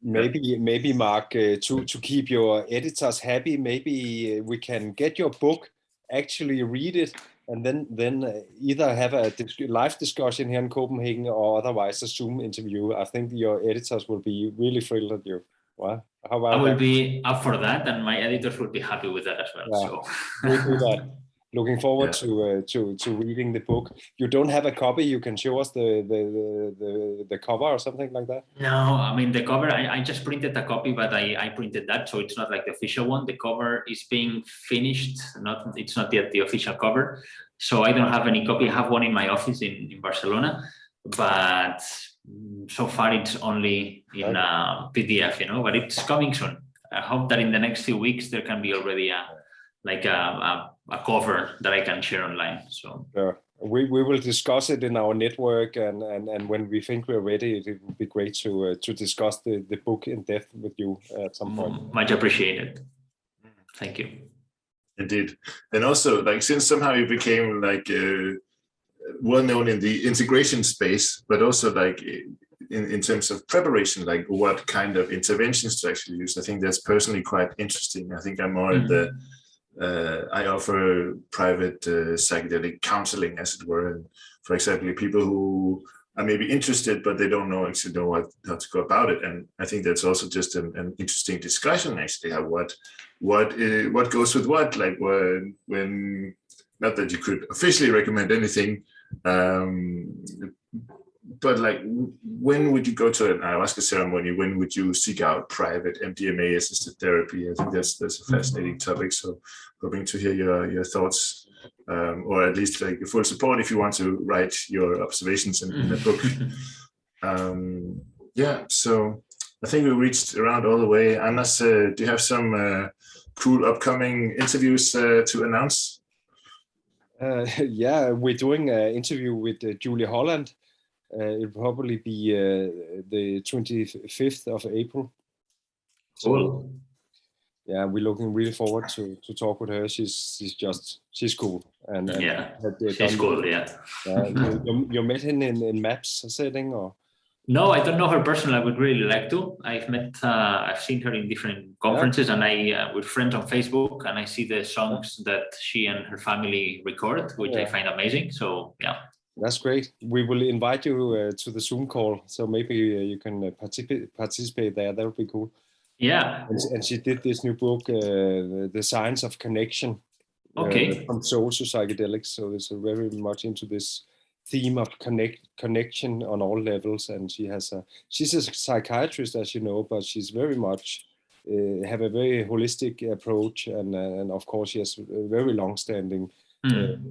Maybe Marc, to keep your editors happy, maybe we can get your book, actually read it, and then either have a live discussion here in Copenhagen or otherwise a Zoom interview. I think your editors will be really thrilled at you. Well, how about I will be up for that, and my editors will be happy with that as well. Yeah, so we'll do that. Looking forward to reading the book. You don't have a copy? You can show us the cover or something like that? No, I mean, the cover, I just printed a copy, but I printed that, so it's not like the official one. The cover is being finished. It's not yet the official cover, so I don't have any copy. I have one in my office in Barcelona, but so far it's only in PDF, you know, but it's coming soon. I hope that in the next few weeks there can be already a cover that I can share online. So we will discuss it in our network, and when we think we're ready, it would be great to discuss the book in depth with you at some point. Much appreciated. Thank you. Indeed. And also, like, since somehow you became like well known in the integration space, but also like in terms of preparation, like what kind of interventions to actually use, I think that's personally quite interesting. I think I'm more in the I offer private psychedelic counseling, as it were. And for example, people who are maybe interested, but they don't know how to go about it. And I think that's also just an interesting discussion, actually, how what goes with what, like when not that you could officially recommend anything, but like, when would you go to an ayahuasca ceremony? When would you seek out private MDMA assisted therapy? I think that's a fascinating topic. So hoping to hear your thoughts, or at least like your full support if you want to write your observations in a book. Yeah, so I think we reached around all the way. Anders, do you have some cool upcoming interviews to announce? Yeah, we're doing an interview with Julia Holland. It'll probably be the 25th of April. Cool. Yeah, we're looking really forward to talk with her. She's cool. And yeah, she's cool. Yeah. You met him in MAPS setting, or? No, I don't know her personally. I would really like to. I've seen her in different conferences, and we're friends on Facebook, and I see the songs that she and her family record, which I find amazing. So yeah. That's great. We will invite you to the Zoom call, so maybe you can participate there. That would be cool. Yeah. And she did this new book, The Science of Connection, from soul to psychedelics. So it's very much into this theme of connection on all levels. And she's a psychiatrist, as you know, but she's very much have a very holistic approach, and of course she has a very long-standing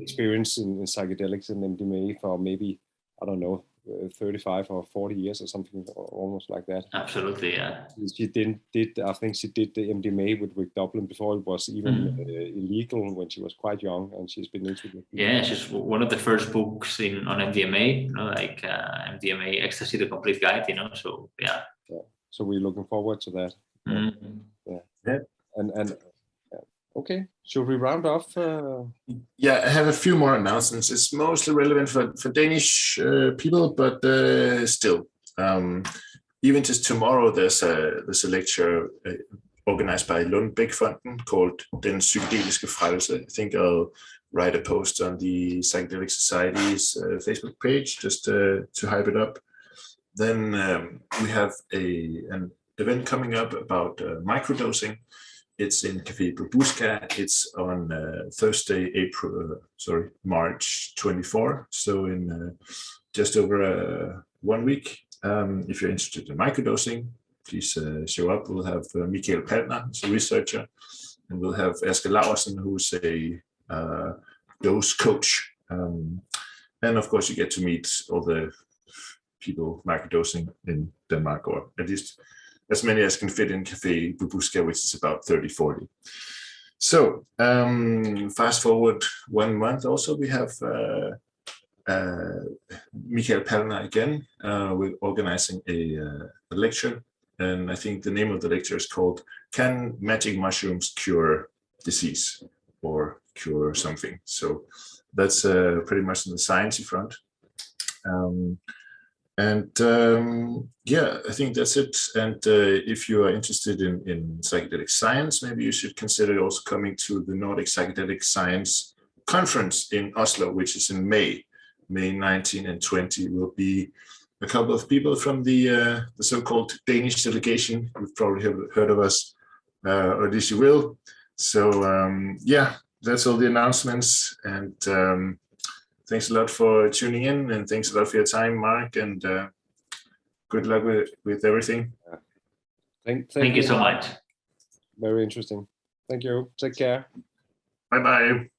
experience in psychedelics and MDMA for maybe, I don't know, 35 or 40 years or something almost like that. Absolutely, yeah. She I think she did the MDMA with Rick Dublin before it was even illegal, when she was quite young, and she's been into it. Yeah, she's one of the first books on MDMA, like MDMA Ecstasy, the Complete Guide, so yeah. So we're looking forward to that. Yeah. And okay, should we round off? Yeah, I have a few more announcements. It's mostly relevant for Danish people, but still, even just tomorrow, there's a lecture organized by Lundbæk-fonden called Den Psykedeliske Frelse. I think I'll write a post on the Psychedelic Society's Facebook page just to hype it up. Then we have an event coming up about microdosing. It's in Café Babushka. It's on Thursday, March 24. So in just over 1 week. If you're interested in microdosing, please show up. We'll have Michael Palner, who's a researcher, and we'll have Asger Laursen, who's a dose coach. And of course, you get to meet all the people microdosing in Denmark, or at least as many as can fit in Café Babushka, which is about 30-40. So fast forward 1 month, also we have Michael Palner again with organizing a lecture, and I think the name of the lecture is called "Can Magic Mushrooms Cure Disease or Cure Something?" So that's pretty much on the sciencey front. Yeah, I think that's it. And if you are interested in psychedelic science, maybe you should consider also coming to the Nordic Psychedelic Science Conference in Oslo, which is in May 19 and 20. Will be a couple of people from the so-called Danish delegation. You've probably heard of us, or at least you will. So yeah, that's all the announcements. And thanks a lot for tuning in, and thanks a lot for your time, Marc, and good luck with everything. Thank you so much. Very interesting. Thank you. Take care. Bye-bye.